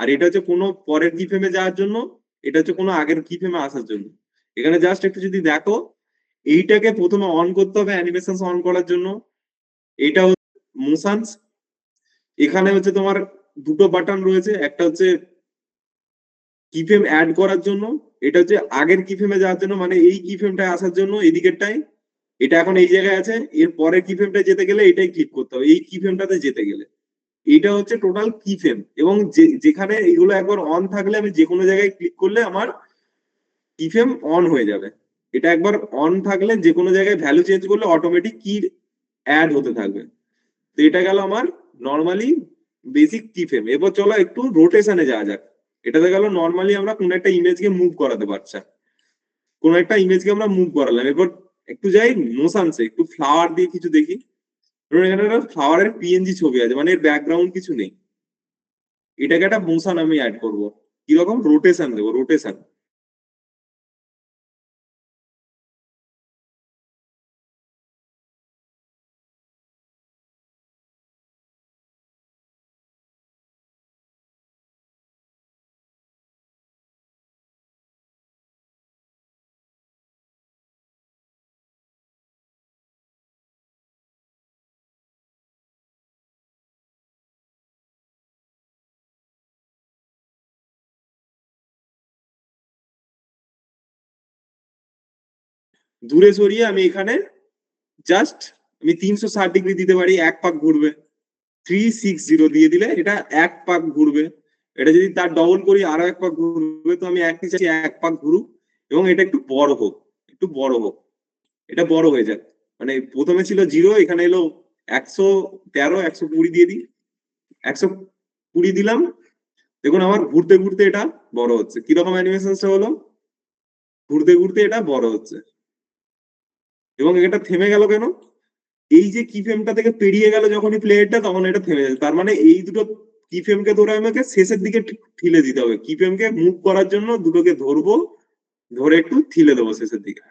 আর এটা হচ্ছে কোনো পরের কি ফ্রেমে যাওয়ার জন্য, এটা হচ্ছে কোনো আগের কি ফ্রেমে আসার জন্য। এখানে জাস্ট একটু যদি দেখো, এইটাকে প্রথমে অন করতে হবে অ্যানিমেশন অন করার জন্য। এটা হচ্ছে মোশনস। এখানে হচ্ছে তোমার দুটো বাটন রয়েছে, একটা হচ্ছে কি ফ্রেম অ্যাড করার জন্য, এটা হচ্ছে আগের কি ফ্রেমে যাওয়ার জন্য, মানে এই কি ফ্রেমটায় আসার জন্য এদিকেরটাই। এটা এখন এই জায়গায় আছে, এর পরের কি ফ্রেমটা যেতে গেলে এটাই ক্লিক করতে হবে এই কি ফ্রেমটাতে যেতে গেলে। এটা হচ্ছে টোটাল কি ফ্রেম, এবং যেখানে এগুলো একবার অন থাকলে আমি যে কোনো জায়গায় ক্লিক করলে আমার কি ফ্রেম অন হয়ে যাবে। এটা একবার অন থাকলে যে কোনো জায়গায় ভ্যালু চেঞ্জ করলে অটোমেটিক কি অ্যাড হতে থাকবে। তো এটা গেল আমার নর্মালি বেসিক কি ফ্রেম। এবার চলো একটু রোটেশনে যাওয়া যাক। এটাতে গেল নর্মালি আমরা কোন একটা ইমেজকে মুভ করাতে পারছি, কোন একটা ইমেজকে আমরা মুভ করালাম। এরপর একটু যাই মোশনসে, একটু ফ্লাওয়ার দিয়ে কিছু দেখি। ধরুন এখানে একটা ফ্লাওয়ারের পিএনজি ছবি আছে, মানে এর ব্যাকগ্রাউন্ড কিছু নেই। এটাকে একটা মোশন আমি অ্যাড করবো, কিরকম রোটেশন দেবো, রোটেশন। দূরে সরিয়ে আমি এখানে জাস্ট আমি 360 ডিগ্রি দিতে পারি, এক পাক ঘুরবে। 360 দিয়ে দিলে এটা এক পাক ঘুরবে। এটা যদি তার ডবল করি আরো এক পাক ঘুরবে। তো আমি একই চাইছি এক পাক ঘুরুক, এবং এটা একটু বড় হোক, একটু বড় হোক, এটা বড় হয়ে যাক। মানে প্রথমে ছিল 0, এখানে এলো 113, 120 দিয়ে দিই, 120 দিলাম। দেখুন আমার ঘুরতে ঘুরতে এটা বড় হচ্ছে। কিরকম অ্যানিমেশনটা হলো, ঘুরতে ঘুরতে এটা বড় হচ্ছে। এবং এটা থেমে গেল কেন, এই যে কি ফ্রেমটা থেকে পেরিয়ে গেল যখনই প্লেয়ারটা, তখন এটা থেমে যাবে। তার মানে এই দুটো কি ফ্রেমকে ধরে আমাকে শেষের দিকে ঠেলে দিতে হবে। কি ফ্রেমকে মুভ করার জন্য দুটোকে ধরবো, ধরে একটু ঠেলে দেবো শেষের দিকে।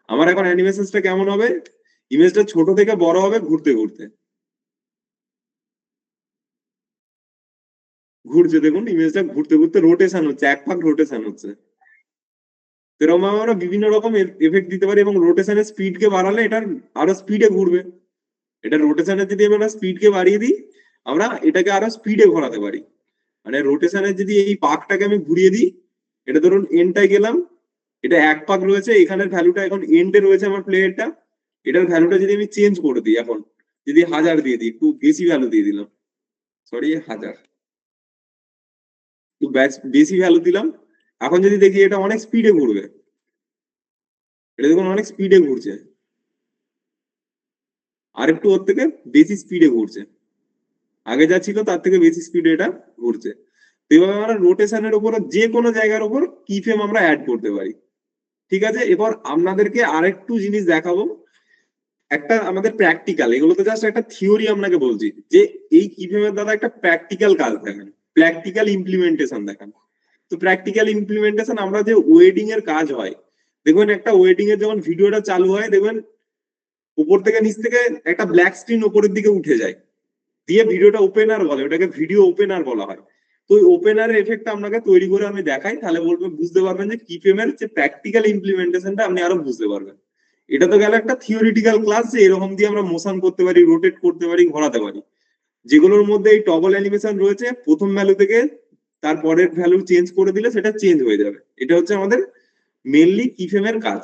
আমার এখন অ্যানিমেশনটা কেমন হবে, ইমেজটা ছোট থেকে বড় হবে ঘুরতে ঘুরতে। ঘুরছে, দেখুন ইমেজটা ঘুরতে ঘুরতে রোটেশন হচ্ছে, এক পাক রোটেশন হচ্ছে। এরকম আমরা বিভিন্ন রকম এফেক্ট দিতে পারি, এবং রোটেশনের স্পিড কে বাড়ালে এটার আরো স্পিডে ঘুরবে। এটা রোটেশনের যদি আমরা স্পিড কে বাড়িয়ে দিই, আমরা এটাকে আরো স্পিডে ঘোরাতে পারি। মানে রোটেশনের যদি এই পাকটাকে আমি ঘুরিয়ে দিই, এটা ধরুন এন্ডটায় গেলাম, এটা এক পাক রয়েছে, এখানের ভ্যালুটা এখন এন্ডে রয়েছে আমার প্লেয়ারটা। এটার ভ্যালুটা যদি আমি চেঞ্জ করে দিই, এখন যদি 1000 দিয়ে দিই, একটু বেশি ভ্যালু দিয়ে দিলাম, সরি 1000, একটু বেশি ভ্যালু দিলাম। এখন যদি দেখি এটা অনেক স্পিডে ঘুরবে, এটা দেখুন অনেক স্পিডে ঘুরছে, আর একটু ওর থেকে বেশি স্পিডে ঘুরছে। আগে যা ছিল তার থেকে বেশি স্পিডে এটা ঘুরছে। তো এভাবে আমরা রোটেশনের উপর যে কোনো জায়গার উপর কি ফ্রেম আমরা অ্যাড করতে পারি। ঠিক আছে, এবার আপনাদেরকে আরেকটু জিনিস দেখাবো। একটা আমাদের প্র্যাকটিক্যাল, এগুলো তো জাস্ট একটা থিওরি আপনাকে বলছি, যে এই কি ফ্রেমের দ্বারা একটা প্র্যাকটিক্যাল কাজ দেখান, প্র্যাকটিক্যাল ইমপ্লিমেন্টেশন দেখান। তো প্র্যাকটিক্যাল ইমপ্লিমেন্টেশন, আমরা যে ওয়েডিং এর কাজ হয়, দেখবেন একটা ওয়েডিং এর যখন ভিডিওটা চালু হয়, দেখবেন উপর থেকে নিচ থেকে একটা ব্ল্যাক স্ক্রিন উপরের দিকে উঠে যায়, দিয়ে ভিডিওটা ওপেনার বলে, ওটাকে ভিডিও ওপেনার বলা হয়। তো ওই ওপেনারের এফেক্টটা আপনাকে তৈরি করে আমি দেখাই, তাহলে বলবেন, বুঝতে পারবেন যে কি ফ্রেমের যে প্র্যাকটিক্যাল ইমপ্লিমেন্টেশনটা আপনি আরো বুঝতে পারবেন। এটা তো গেল একটা থিওরিটিক্যাল ক্লাস, যে এরকম দিয়ে আমরা মোশন করতে পারি, রোটেট করতে পারি, ঘোরাতে পারি। যেগুলোর মধ্যে এই টগল অ্যানিমেশন রয়েছে, প্রথম ভ্যালু থেকে তারপরের ভ্যালু চেঞ্জ করে দিলে সেটা চেঞ্জ হয়ে যাবে। এটা হচ্ছে আমাদের মেনলি কি ফ্রেমের কাজ।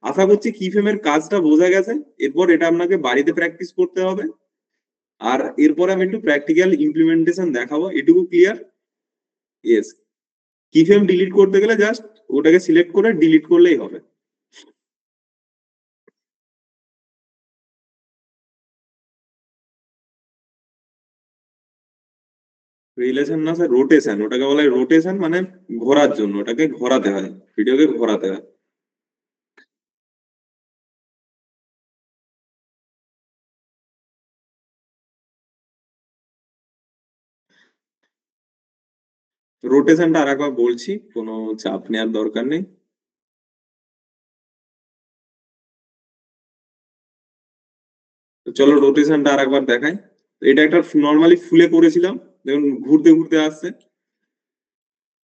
আশা করছি কি ফ্রেমের কাজটা বোঝা গেছে। এরপর এটা আপনাকে বাড়িতে প্র্যাকটিস করতে হবে। আর এরপরে আমি একটু প্র্যাকটিক্যাল ইমপ্লিমেন্টেশন দেখাবো, এটুকু ক্লিয়ার? ইয়েস। কি ফ্রেম ডিলিট করতে গেলে জাস্ট ওটাকে সিলেক্ট করে ডিলিট করলেই হবে। রিলেশন না স্যার, রোটেশন, ওটাকে বলা হয় রোটেশন, মানে ঘোরার জন্য, ওটাকে ঘোরাতে হয়, ভিডিওকে ঘোরাতে হয়। রোটেশনটা আর একবার বলছি, কোনো চাপ নেওয়ার দরকার নেই। তো চলো রোটেশনটা আর একবার দেখাই। এটা একটা নর্মালি ফুলে করেছিলাম, দেখুন ঘুরতে ঘুরতে আসছে।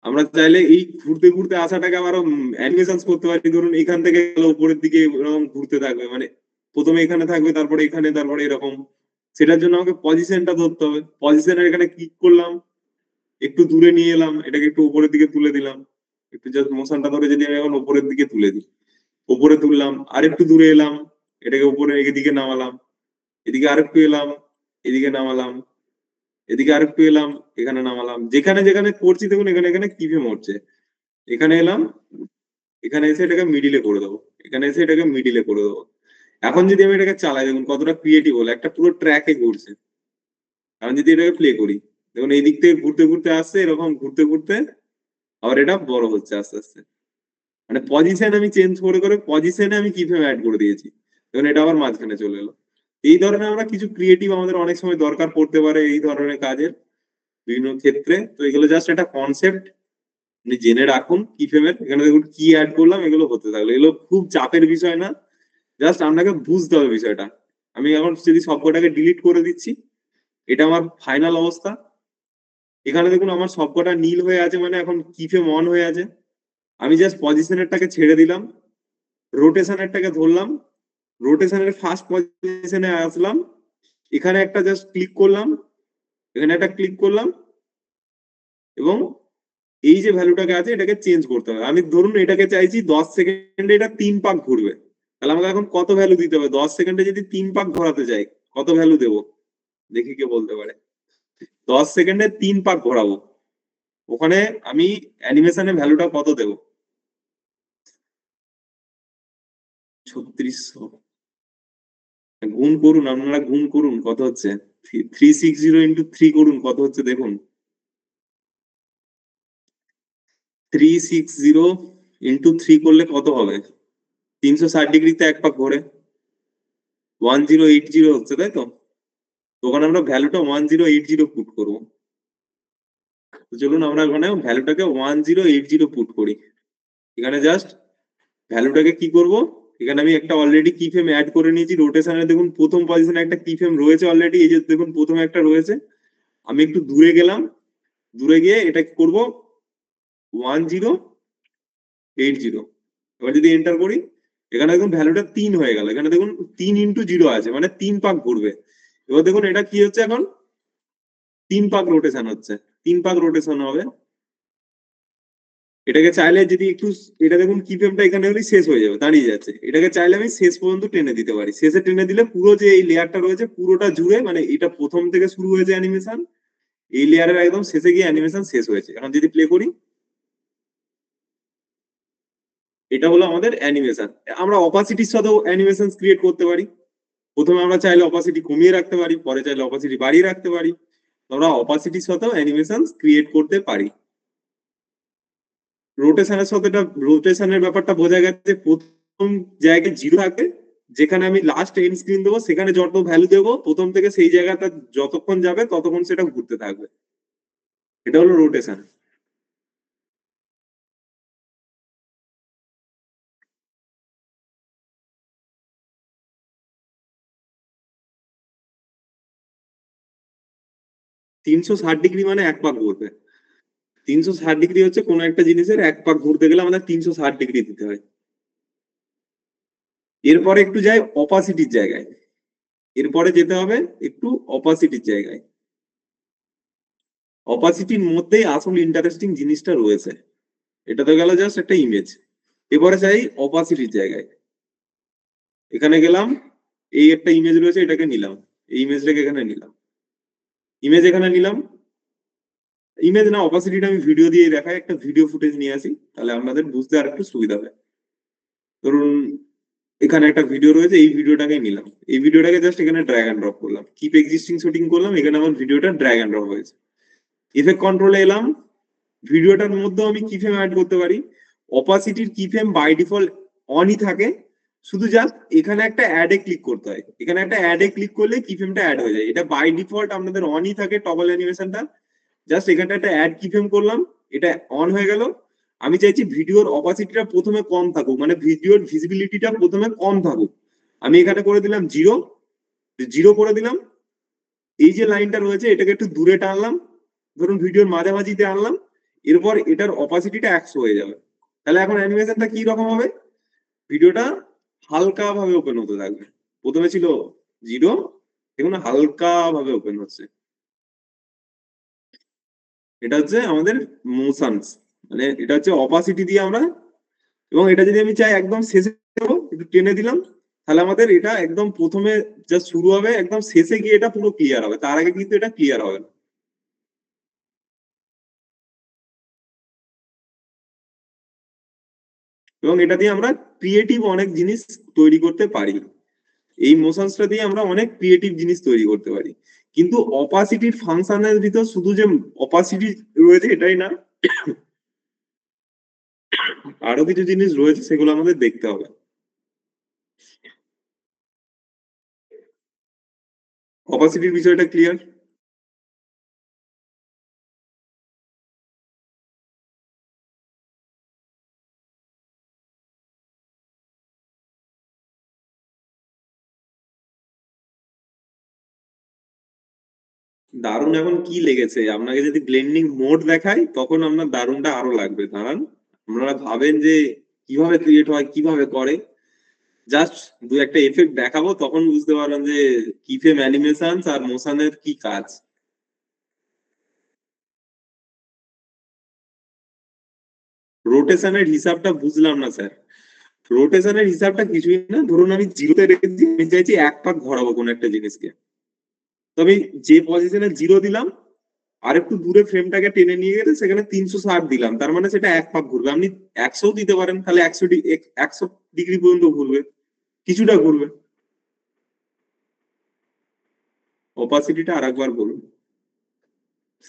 আমরা চাইলে এই ঘুরতে ঘুরতে আসাটাকে আবার অ্যানিমেশন করতে পারি। ধরুন এখান থেকে উপরের দিকে এরকম ঘুরতে থাকবে, মানে প্রথমে এখানে থাকবে, তারপরে এখানে, তারপরে এরকম। সেটার জন্য আমাকে পজিশনটা ধরতে হবে। পজিশনের এখানে ক্লিক করলাম, একটু দূরে নিয়ে এলাম, এটাকে একটু উপরের দিকে তুলে দিলাম। একটু জাস্ট মোশনটা ধরে যদি আমি এখন উপরের দিকে তুলে দিই, উপরে তুললাম, আর একটু দূরে এলাম, এটাকে উপরে এদিকে নামালাম, এদিকে আরেকটু এলাম, এদিকে নামালাম, এদিকে আরেকটু এলাম, এখানে নামালাম। যেখানে যেখানে করছি দেখুন এখানে এখানে কিভাবে মরছে। এখানে এলাম, এখানে এসে এটাকে মিডিলে করে দেবো, এখানে এসে এটাকে মিডিলে করে দেবো। এখন যদি আমি এটাকে চালাই দেখুন কতটা ক্রিয়েটিভ হলো, একটা পুরো ট্র্যাকে ঘুরছে। আমি যদি এটাকে প্লে করি দেখুন এই দিক থেকে ঘুরতে ঘুরতে আসছে, এরকম ঘুরতে ঘুরতে আবার এটা বড় হচ্ছে আস্তে আস্তে। মানে পজিশন আমি চেঞ্জ করে করে পজিশনে আমি কিভাবে অ্যাড করে দিয়েছি, দেখুন এটা আবার মাঝখানে চলে এলো। এই ধরনের আমরা কিছু ক্রিয়েটিভ আমাদের অনেক সময় দরকার পড়তে পারে এই ধরনের কাজের বিভিন্ন ক্ষেত্রে। তো এগুলো জাস্ট একটা কনসেপ্ট, আপনি জেনে রাখুন কি ফ্রেমের। এখানে দেখুন কি অ্যাড করলাম, এগুলো হতে থাকলো। এগুলো খুব চাপের বিষয় না, জাস্ট আপনাকে বুঝতে হবে বিষয়টা। আমি এখন যদি সবকটাকে ডিলিট করে দিচ্ছি, এটা আমার ফাইনাল অবস্থা। এখানে দেখুন আমার সবকটা নীল হয়ে আছে, মানে এখন কি ফ্রেম অন হয়ে আছে। আমি জাস্ট পজিশনেরটাকে ছেড়ে দিলাম, রোটেশনেরটাকে ধরলাম, রোটেশনের ফার্স্ট পজিশনে আসলাম, এখানে একটা জাস্ট ক্লিক করলাম, এখানে একটা ক্লিক করলাম, এবং এই যে ভ্যালুটাকে আছে এটাকে চেঞ্জ করতে হবে। আমি ধরুন এটাকে চাইছি 10 সেকেন্ডে এটা 3 পাক ঘুরবে, তাহলে আমাকে এখন কত ভ্যালু দিতে হবে? 10 সেকেন্ডে যদি 3 পাক ঘোরাতে চাই কত ভ্যালু দেবো দেখি কে বলতে পারে। 10 সেকেন্ডে 3 পাক ঘোরাবো, ওখানে আমি অ্যানিমেশনের ভ্যালুটা কত দেবো? 3600। গুণ করুন, আপনারা গুণ করুন কত হচ্ছে। 360 × 3 করুন কত হচ্ছে দেখুন। 360 × 3 করলে কত হবে? 360 ডিগ্রিতে 1 পাক ঘোরে, 1080 হচ্ছে, তাই তো? ওখানে আমরা ভ্যালুটা 1080 পুট করবো। তো চলুন আমরা ওখানে ভ্যালুটাকে 1080 পুট করি। এখানে জাস্ট ভ্যালুটাকে কি করব, এখানে আমি একটা অলরেডি কি ফ্রেম অ্যাড করে নিয়েছি। রোটেশনে দেখুন প্রথম পজিশনে একটা কি ফ্রেম রয়েছে অলরেডি, এই যে দেখুন প্রথমে একটা রয়েছে। আমি একটু দূরে গেলাম, দূরে গিয়ে এটা কি করবো 1080। এবার যদি এন্টার করি, এখানে দেখুন ভ্যালুটা 3 হয়ে গেল। এখানে দেখুন 3 × 0 আছে, মানে 3 পাক ঘুরবে। এবার দেখুন এটা কি হচ্ছে, এখন 3 পাক রোটেশন হচ্ছে, 3 পাক রোটেশন হবে। এটাকে চাইলে যদি একটু, এটা দেখুন কি ফ্রেমটা এখানে হলেই শেষ হয়ে যাবে, দাঁড়িয়ে যাচ্ছে। এটাকে চাইলে আমি শেষ পর্যন্ত টেনে দিতে পারি। শেষে টেনে দিলে পুরো যে এই লেয়ারটা রয়েছে পুরোটা জুড়ে, মানে এটা প্রথম থেকে শুরু হয়েছে অ্যানিমেশন, এই লেয়ারের একদম শেষে গিয়ে অ্যানিমেশন শেষ হয়েছে। এখন যদি প্লে করি, এটা হলো আমাদের অ্যানিমেশন। আমরা অপাসিটির সাথেও অ্যানিমেশন ক্রিয়েট করতে পারি। প্রথমে আমরা চাইলে অপাসিটি কমিয়ে রাখতে পারি, পরে চাইলে অপাসিটি বাড়িয়ে রাখতে পারি। আমরা অপাসিটির সাথেও অ্যানিমেশন ক্রিয়েট করতে পারি। রোটেশনের সাথে রোটেশনের ব্যাপারটা বোঝা গেছে। প্রথম জায়গায় 0 থাকে, যেখানে আমি লাস্ট এন্ড স্ক্রিন দেবো সেখানে যত ভ্যালু দেবো প্রথম থেকে সেই জায়গাটা যতক্ষণ যাবে ততক্ষণ সেটা ঘুরতে থাকবে। এটা হলো রোটেশন। 360 ডিগ্রি মানে 1 পাক ঘুরবে। 360 ডিগ্রি হচ্ছে কোনো একটা জিনিসের 1 পাক ঘুরতে গেলে আমাদের 360 ডিগ্রি দিতে হয়। এরপরে একটু যাই অপাসিটির জায়গায়, এরপরে যেতে হবে একটু অপাসিটির জায়গায়। অপাসিটির মধ্যেই আসল ইন্টারেস্টিং জিনিসটা রয়েছে। এটা তো গেল জাস্ট একটা ইমেজ। এবারে চাই অপাসিটির জায়গায়, এখানে গেলাম, এই একটা ইমেজ রয়েছে এটাকে নিলাম, এই ইমেজটাকে এখানে নিলাম, ইমেজ এখানে নিলাম। ইমেজ না, অপাসিটিটা আমি ভিডিও দিয়ে দেখাই, একটা ভিডিও ফুটেজ নিয়ে আসি, তাহলে আপনাদের বুঝতে আর একটু সুবিধা হবে। ধরুন এখানে একটা ভিডিও রয়েছে, এই ভিডিওটাকে নিলাম, এই ভিডিওটাকে জাস্ট এখানে ড্র্যাগ এন্ড ড্রপ করলাম, কিপ এক্সিস্টিং শুটিং করলাম, এখানে আমার ভিডিওটা ড্র্যাগ এন্ড ড্রপ হয়েছে। ইফেক্ট কন্ট্রোলে এলাম, ভিডিওটার মধ্যে আমি কি ফ্রেম অ্যাড করতে পারি। অপাসিটির কি ফ্রেম বাই ডিফল্ট অনই থাকে, শুধু জাস্ট এখানে একটা অ্যাডে ক্লিক করতে হয়। এখানে একটা অ্যাডে ক্লিক করলে কি ফ্রেমটা অ্যাড হয়ে যায়, এটা বাই ডিফল্ট আপনাদের অনই থাকে টগল অ্যানিমেশনটা। জাস্ট এখানটা একটা অ্যাড কি ফ্রেম করলাম, এটা অন হয়ে গেল। আমি চাইছি ভিডিওর অপাসিটিটা প্রথমে কম থাকুক, মানে ভিডিওর ভিজিবিলিটিটা প্রথমে কম থাকুক। আমি এখানে করে দিলাম 0, 0 করে দিলাম। এই যে লাইনটা রয়েছে এটাকে একটু দূরে টানলাম, ধরুন ভিডিওর মাঝামাঝিতে আনলাম। এরপর এটার অপাসিটিটা 100 হয়ে যাবে। তাহলে এখন অ্যানিমেশনটা কি রকম হবে, ভিডিওটা হালকা ভাবে ওপেন হতে থাকবে। প্রথমে ছিল 0, দেখুন হালকা ভাবে ওপেন হচ্ছে। এটা হচ্ছে আমাদের মোশনস, মানে এটা হচ্ছে অপাসিটি দিয়ে আমরা, এবং এটা যদি আমি চাই একদম শেষে দেবো, একটু টেনে দিলাম, তাহলে আমাদের এটা একদম প্রথমে যা শুরু হবে একদম শেষে গিয়ে এটা পুরো ক্লিয়ার হবে, তার আগে কিন্তু এটা ক্লিয়ার হবে না। এবং এটা দিয়ে আমরা ক্রিয়েটিভ অনেক জিনিস তৈরি করতে পারি। এই মোশনসটা দিয়ে আমরা অনেক ক্রিয়েটিভ জিনিস তৈরি করতে পারি। কিন্তু অপাসিটির ফাংশনের ভিতর শুধু যে অপাসিটি রয়েছে এটাই না, আরো কিছু জিনিস রয়েছে, সেগুলো আমাদের দেখতে হবে। অপাসিটির বিষয়টা ক্লিয়ার? দারুণ এখন কি লেগেছে, আপনাকে যদি ব্লেন্ডিং মোড দেখাই তখন আপনার দারুণটা আরো লাগবে। দাঁড়ান, আপনারা ভাবেন যে কিভাবে ক্রিয়েট হয়, কিভাবে করে, জাস্ট দু একটা এফেক্ট দেখাবো, তখন বুঝতে পারবেন যে কিফ্রেম অ্যানিমেশন আর মোশনের কি কাজ। রোটেশনের হিসাবটা বুঝলাম না স্যার। রোটেশনের হিসাবটা কিছুই না, ধরুন আমি জিরোতে রেখেছি, আমি চাইছি 1 পাক ঘোরাবো কোন একটা জিনিসকে, তো আমি যে পজিশনে 0 দিলাম, আর একটু দূরে ফ্রেমটাকে টেনে নিয়ে গেলে সেখানে 360 দিলাম, তার মানে সেটা 1 পাক ঘুরবে। আপনি 100 দিতে পারেন, তাহলে 100 ডিগ্রি পর্যন্ত ঘুরবে, কিছুটা ঘুরবে। অপাসিটিটা আর একবার বলুন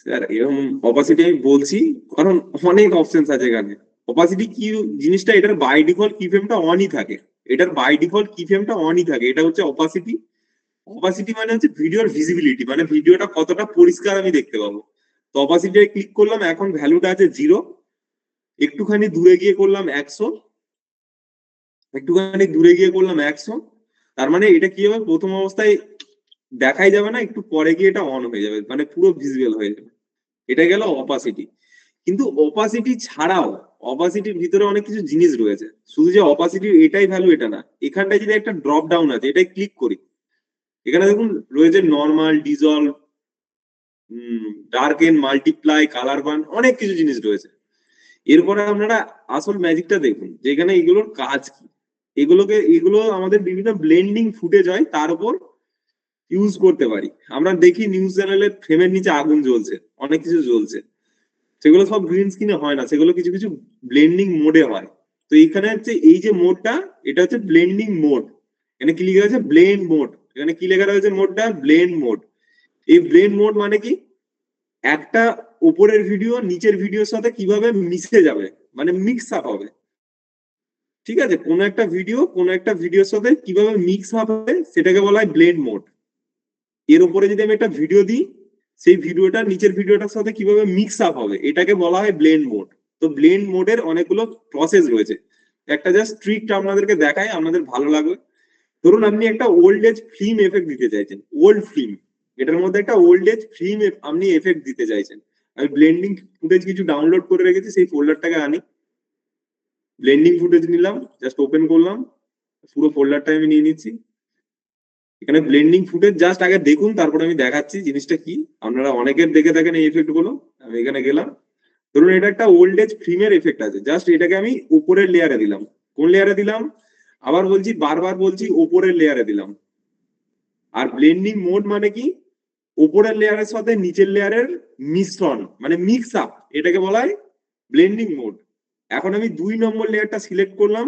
স্যার। এরকম অপাসিটি আমি বলছি কারণ অনেক অপশন আছে এখানে। অপাসিটি কি জিনিসটা, এটার বাই ডিফল্ট কি ফ্রেমটা অনই থাকে, এটার বাই ডিফল্ট কি ফ্রেমটা অনই থাকে, এটা হচ্ছে অপাসিটি। অপাসিটি মানে হচ্ছে ভিডিওর ভিজিবিলিটি, মানে ভিডিওটা কতটা পরিষ্কার আমি দেখতে পাবো। তো অপাসিটি ক্লিক করলাম, এখন ভ্যালুটা আছে 0, একটুখানি দূরে গিয়ে করলাম 100, একটুখানি দূরে গিয়ে করলাম 100, তার মানে এটা কি হবে, প্রথম অবস্থায় দেখাই যাবে না, একটু পরে গিয়ে এটা অন হয়ে যাবে, মানে পুরো ভিজিবল হয়ে যাবে। এটা গেল অপাসিটি। কিন্তু অপাসিটি ছাড়াও অপাসিটির ভিতরে অনেক কিছু জিনিস রয়েছে, শুধু যে অপাসিটির এটাই ভ্যালু এটা না। এখানটায় যদি একটা ড্রপ ডাউন আছে, এটাই ক্লিক করি, এখানে দেখুন রয়েছে normal, dissolve, dark and multiply, colour burn, অনেক কিছু জিনিস রয়েছে। এরপরে আপনারা আসল ম্যাজিকটা দেখুন, যেখানে এগুলোর কাজ কি। এগুলো আমাদের বিভিন্ন ব্লেন্ডিং ফুটেজ হয়, তার উপর ইউজ করতে পারি। আমরা দেখি নিউজ চ্যানেলের ফ্রেমের নিচে আগুন জ্বলছে, অনেক কিছু জ্বলছে, সেগুলো সব গ্রিন স্ক্রিনে হয় না, সেগুলো কিছু কিছু ব্লেন্ডিং মোডে হয়। তো এখানে হচ্ছে এই যে মোডটা, এটা হচ্ছে ব্লেন্ডিং মোড। এখানে কি লেখা আছে, ব্লেন্ড মোড। এখানে কি লেখা রয়েছে, মোডটা ব্লেন্ড মোড। এই ব্লেন্ড মোড মানে কি, একটা উপরের ভিডিও নিচের ভিডিওর সাথে কিভাবে মিশে যাবে, মানে মিক্স আপ হবে। ঠিক আছে, কোন একটা ভিডিওর সাথে কিভাবে মিক্স আপ হবে, সেটাকে বলা হয় ব্লেন্ড মোড। এর উপরে যদি আমি একটা ভিডিও দিই, সেই ভিডিওটা নিচের ভিডিওটার সাথে কিভাবে মিক্স আপ হবে, এটাকে বলা হয় ব্লেন্ড মোড। তো ব্লেন্ড মোডের অনেকগুলো প্রসেস রয়েছে, একটা জাস্ট ট্রিকটা আপনাদেরকে দেখাই, আপনাদের ভালো লাগবে। ধরুন আপনি একটা ওল্ড এজ ফিল্ম এফেক্ট দিতে চাইছেন, ওল্ড ফিল্ম, এটার মধ্যে একটা ওল্ড এজ ফিল্ম আপনি এফেক্ট দিতে চাইছেন। আমি ব্লেন্ডিং ফুটেজ কিছু ডাউনলোড করে রেখেছি, সেই ফোল্ডারটাকে আনি, ব্লেন্ডিং ফুটেজ নিলাম, জাস্ট ওপেন করলাম, পুরো ফোল্ডারটা আমি নিয়ে নিচ্ছি। এখানে ব্লেন্ডিং ফুটেজ জাস্ট আগে দেখুন, তারপরে আমি দেখাচ্ছি জিনিসটা কি। আপনারা অনেকের দেখে থাকেন এই এফেক্ট গুলো, আমি এখানে গেলাম। ধরুন এটা একটা ওল্ড এজ ফিল্মের এফেক্ট আছে, জাস্ট এটাকে আমি উপরের লেয়ারে দিলাম। কোন লেয়ারে দিলাম, আবার বলছি, বারবার বলছি, উপরের লেয়ারে দিলাম। আর ব্লেন্ডিং মোড মানে কি, উপরের লেয়ারের সাথে নিচের লেয়ারের মিশ্রণ, মানে মিক্স আপ, এটাকে বলা হয় ব্লেন্ডিং মোড। এখন আমি 2 নম্বর লেয়ারটা সিলেক্ট করলাম,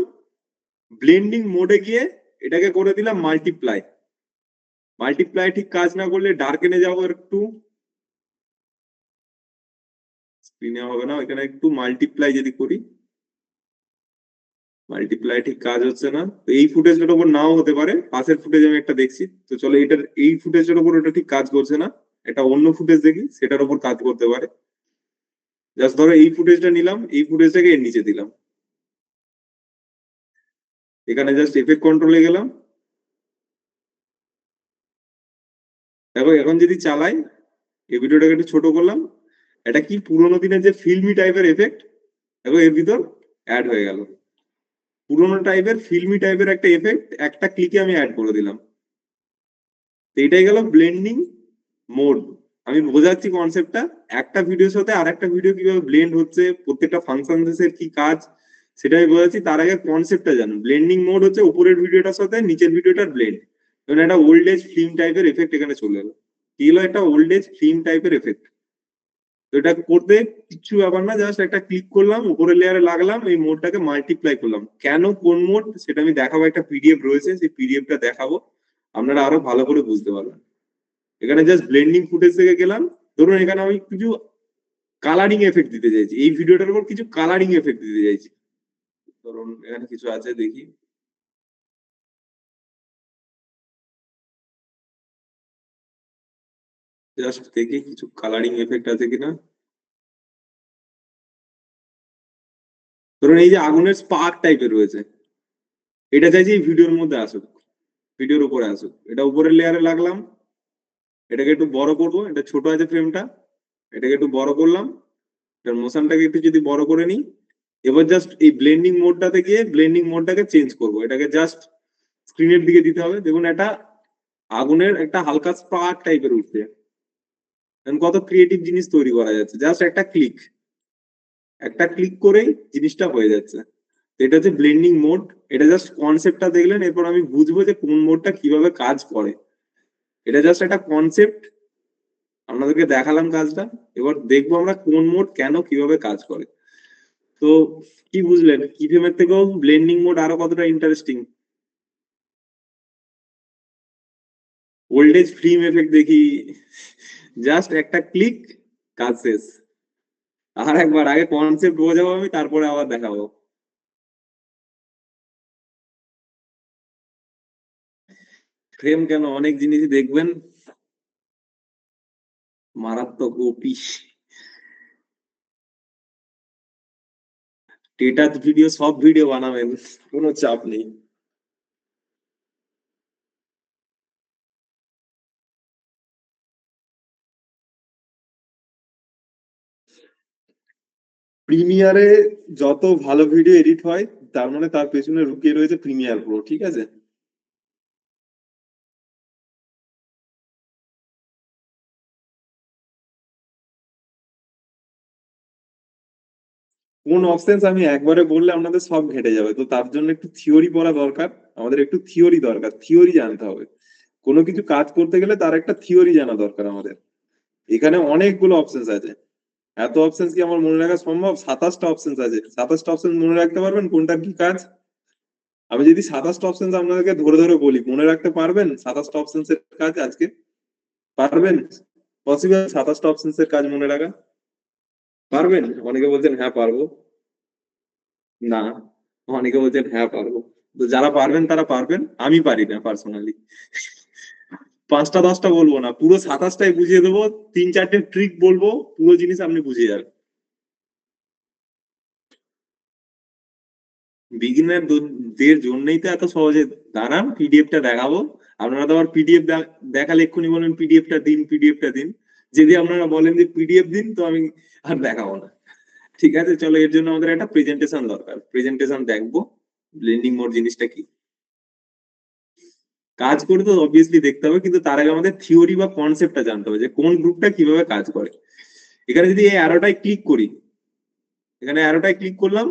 ব্লেন্ডিং মোডে গিয়ে এটাকে করে দিলাম মাল্টিপ্লাই। মাল্টিপ্লাই ঠিক কাজ না করলে ডার্কেনে যাবো একটু, স্ক্রিনে হবে না, এখানে একটু মাল্টিপ্লাই যদি করি, মাল্টিপ্লাই ঠিক কাজ হচ্ছে না। তো এই ফুটেজটার উপর নাও হতে পারে, পাশের ফুটেজ আমি একটা দেখছি, তো চলো এটার এই ফুটেজটার উপর ওটা ঠিক কাজ করছে না, এটা অন্য ফুটেজ দেখি, সেটার উপর কাজ করতে পারে। জাস্ট ধরো এই ফুটেজটা নিলাম, এই ফুটেজটাকে এর নিচে দিলাম, এখানে জাস্ট এফেক্ট কন্ট্রোলে গেলাম। দেখো এখন যদি চালাই, এই ভিডিওটাকে একটু ছোট করলাম, এটা কি পুরোনো দিনের যে ফিল্মি টাইপের এফেক্ট দেখো এর ভিতর অ্যাড হয়ে গেল। পুরোনো টাইপের ফিল্মি টাইপের একটা এফেক্ট একটা ক্লিকে আমি অ্যাড করে দিলাম। এটাই গেল ব্লেন্ডিং মোড। আমি বোঝাচ্ছি কনসেপ্টটা, একটা ভিডিওর সাথে আর একটা ভিডিও কিভাবে ব্লেন্ড হচ্ছে, প্রত্যেকটা ফাংশনসের কি কাজ সেটা আমি বোঝাচ্ছি। তার আগে কনসেপ্টটা জানো। ব্লেন্ডিং মোড হচ্ছে উপরের ভিডিওটার সাথে নিচের ভিডিওটার ব্লেন্ড। যেমন একটা ওল্ড এজ ফিল্ম টাইপের এফেক্ট এখানে চলে এলো। কি হলো? একটা ওল্ড এজ ফিল্ম টাইপের এফেক্ট। তো এটা করতে কিচ্ছু ব্যাপার না, জাস্ট একটা ক্লিক করলাম, উপরের লেয়ারে লাগলাম, এই মোডটাকে মাল্টিপ্লাই করলাম। কেন কোন মোড সেটা আমি দেখাবো, একটা পিডিএফ রয়েছে, সেই পিডিএফটা দেখাবো, আপনারা আরো ভালো করে বুঝতে পারবেন। এখানে জাস্ট ব্লেন্ডিং ফুটেজ থেকে গেলাম। ধরুন এখানে আমি কিছু কালারিং এফেক্ট দিতে চাইছি, এই ভিডিওটার উপর কিছু কালারিং এফেক্ট দিতে চাইছি। ধরুন এখানে কিছু আছে, দেখি। জাস্ট দেখি কিছু কালারিং এফেক্ট আছে কিনা। ধরুন এই যে আগুনের স্পার্ক টাইপের রয়েছে, এটা চাইছি এই ভিডিওর মধ্যে আসুক, ভিডিওর উপরে আসুক। এটা উপরের লেয়ারে লাগলাম, এটাকে একটু বড় করবো, এটা ছোট আছে ফ্রেমটা, এটাকে একটু বড় করলাম, এটার মোশনটাকে একটু যদি বড় করে নিই। এবার জাস্ট এই ব্লেন্ডিং মোডটাতে গিয়ে ব্লেন্ডিং মোডটাকে চেঞ্জ করব। এটাকে জাস্ট স্ক্রিনের দিকে দিতে হবে। দেখুন একটা আগুনের একটা হালকা স্পার্ক টাইপের উঠছে। কত ক্রিয়েটিভ জিনিস তৈরি করা যাচ্ছে জাস্ট একটা ক্লিক, একটা ক্লিক করেই জিনিসটা হয়ে যাচ্ছে। এটা হচ্ছে ব্লেন্ডিং মোড। এটা জাস্ট কনসেপ্টটা দেখলেন, এরপর আমি বুঝবো যে কোন মোডটা কিভাবে কাজ করে। এটা জাস্ট একটা কনসেপ্ট, আপনাদেরকে দেখালাম কাজটা। এবার দেখবো আমরা কোন মোড কেন কিভাবে কাজ করে। তো কি বুঝলেন কি ফ্রেমের থেকেও ব্লেন্ডিং মোড আরো কতটা ইন্টারেস্টিং। ওল্ডেজ ফিল্ম এফেক্ট দেখি, জাস্ট একটা ক্লিক, কাজ শেষ। আর একবার আগে কনসেপ্ট বোঝাবো আমি, তারপরে আবার দেখাবো। ফ্রেম কেন, অনেক জিনিসই দেখবেন মারাত্মক ওপি। স্টেটাস ভিডিও, সব ভিডিও বানাবেন, কোনো চাপ নেই। প্রিমিয়ারে যত ভালো ভিডিও এডিট হয়, তার মানে তার পেছনে লুকিয়ে রয়েছে প্রিমিয়ার প্রো, ঠিক আছে। কোন অপশনস আমি একবারে বললে আপনাদের সব ঘেটে যাবে, তো তার জন্য একটু থিওরি পড়া দরকার। আমাদের একটু থিওরি দরকার, থিওরি জানতে হবে। কোনো কিছু কাজ করতে গেলে তার একটা থিওরি জানা দরকার আমাদের। এখানে অনেকগুলো অপশনস আছে, এত অপশনস কি আমার মনে রাখা সম্ভব? 27টা অপশনস আছে, 27টা অপশন মনে রাখতে পারবেন কোনটার কি কাজ? আমি যদি 27টা অপশনস আপনাদেরকে ধরে ধরে বলি, মনে রাখতে পারবেন 27টা অপশনস এর কাজ আজকে? পারবেন? পসিবল 27টা অপশনস এর কাজ মনে রাখা? পারবেন? অনেকে বলছেন হ্যাঁ পারবো, না অনেকে বলছেন হ্যাঁ পারবো। তো যারা পারবেন তারা পারবেন, আমি পারি না পার্সোনালি। 5টা 10টা বলবো না, পুরো 27টাই বুঝিয়ে দেবো। 3-4টে ট্রিক বলবো, পুরো জিনিস আপনি বুঝে যাবেন। বিগিনার দের জন্যই তো এত সহজে। দাঁড়ান পিডিএফটা দেখাবো। আপনারা তো আবার পিডিএফ দেখালে এক্ষুনি বলেন পিডিএফটা দিন, পিডিএফটা দিন। যদি আপনারা বলেন যে পিডিএফ দিন, তো আমি আর দেখাবো না। ঠিক আছে, চলো, এর জন্য আমাদের একটা প্রেজেন্টেশন দরকার। প্রেজেন্টেশন দেখবো ব্লেন্ডিং মোড জিনিসটা কি কাজ করে, তো অবভিয়াসলি দেখতে হবে, কিন্তু তার আগে আমাদের থিওরি বা কনসেপ্টটা জানতে হবে যে কোন গ্রুপটা কিভাবে কাজ করে। এখানে যদি এই অ্যারোটায় ক্লিক করি, এখানে অ্যারোটায় ক্লিক করলাম,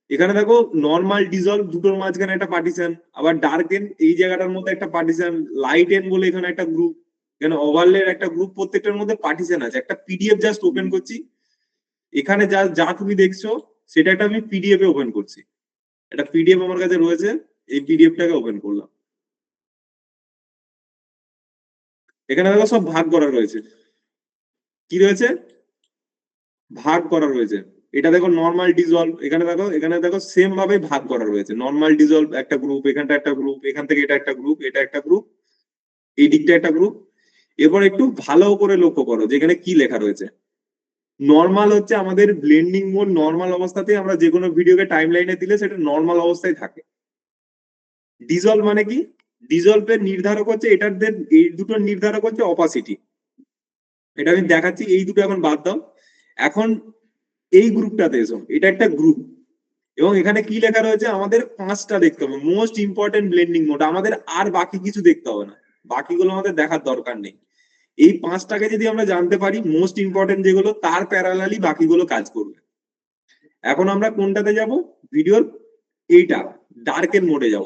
এখানে দেখো নর্মাল ডিজলভ দুটোর মাঝখানে একটা পার্টিশন, আবার ডার্ক এন এই জায়গাটার মধ্যে একটা পার্টিশন, লাইট এন বলে এখানে একটা গ্রুপ, এখানে ওভারলের একটা গ্রুপ, প্রত্যেকটার মধ্যে পার্টিশন আছে। একটা পিডিএফ জাস্ট ওপেন করছি, এখানে যা যা তুমি দেখছো সেটা একটা আমি পিডিএফ এ ওপেন করছি। একটা পিডিএফ আমার কাছে রয়েছে, এই পিডিএফটাকে ওপেন করলাম। এখানে দেখো সব ভাগ করা রয়েছে। কি রয়েছে? ভাগ করা রয়েছে। এটা দেখো নর্মাল ডিজলভ, এখানে দেখো, এখানে দেখো সেম ভাবে ভাগ করা রয়েছে। নর্মাল ডিজলভ একটা গ্রুপ, এখানটা একটা গ্রুপ, এখান থেকে এটা একটা গ্রুপ, এটা একটা গ্রুপ, এই দিকটা একটা গ্রুপ। এরপর একটু ভালো করে লক্ষ্য করো যেখানে কি লেখা রয়েছে। নর্মাল হচ্ছে আমাদের ব্লেন্ডিং মোড, নর্মাল অবস্থাতে আমরা যে কোনো ভিডিওকে টাইম লাইনে দিলে সেটা নর্মাল অবস্থায় থাকে। ডিজলভ মানে কি? ডিজলভের নির্ধারক হচ্ছে এটার, এই দুটোর নির্ধারক হচ্ছে অপাসিটি। এটা আমি দেখাচ্ছি, এই দুটো এখন বাদ দাও। এখন এই গ্রুপটাতে এসো, এটা একটা গ্রুপ, এবং এখানে কি লেখা রয়েছে, আমাদের 5টা দেখতে হবে মোস্ট ইম্পর্টেন্ট ব্লেন্ডিং মোড, আমাদের আর বাকি কিছু দেখতে হবে না, বাকিগুলো আমাদের দেখার দরকার নেই। এই 5টাকে যদি আমরা জানতে পারি মোস্ট ইম্পর্টেন্ট যেগুলো, তার প্যারালালি বাকিগুলো কাজ করবে। এখন আমরা কোনটাতে যাব, ভিডিওর এইটা ডার্কেন মোডে যাব।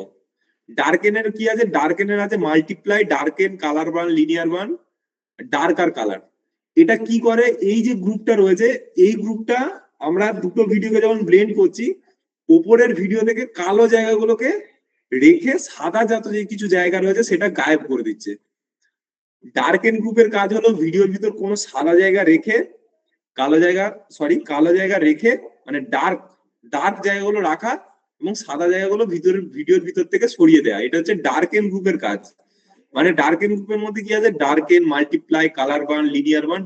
ডার্কেনের কি আছে, ডার্কেনের আছে multiply, darken, colour burn, linear burn, darker colour. এটা কি করে, এই যে গ্রুপটা রয়েছে, এই গ্রুপটা আমরা দুটো ভিডিওকে যখন ব্লেন্ড করছি, উপরের ভিডিও থেকে কালো জায়গাগুলোকে রেখে সাদা যত যে কিছু জায়গা রয়েছে সেটা গায়েব করে দিচ্ছে। ডার্কেন গ্রুপের কাজ হলো ভিডিওর ভিতর কোনো সাদা জায়গা রেখে কালো জায়গা রেখে, মানে ডার্ক ডার্ক জায়গাগুলো রাখা এবং সাদা জায়গাগুলো ভিডিওর ভিতর থেকে সরিয়ে দেওয়া। এটা হচ্ছে ডার্কেন গ্রুপের কাজ। মানে ডার্কেন গ্রুপের মধ্যে কি আছে, darken, multiply, colour burn, linear burn,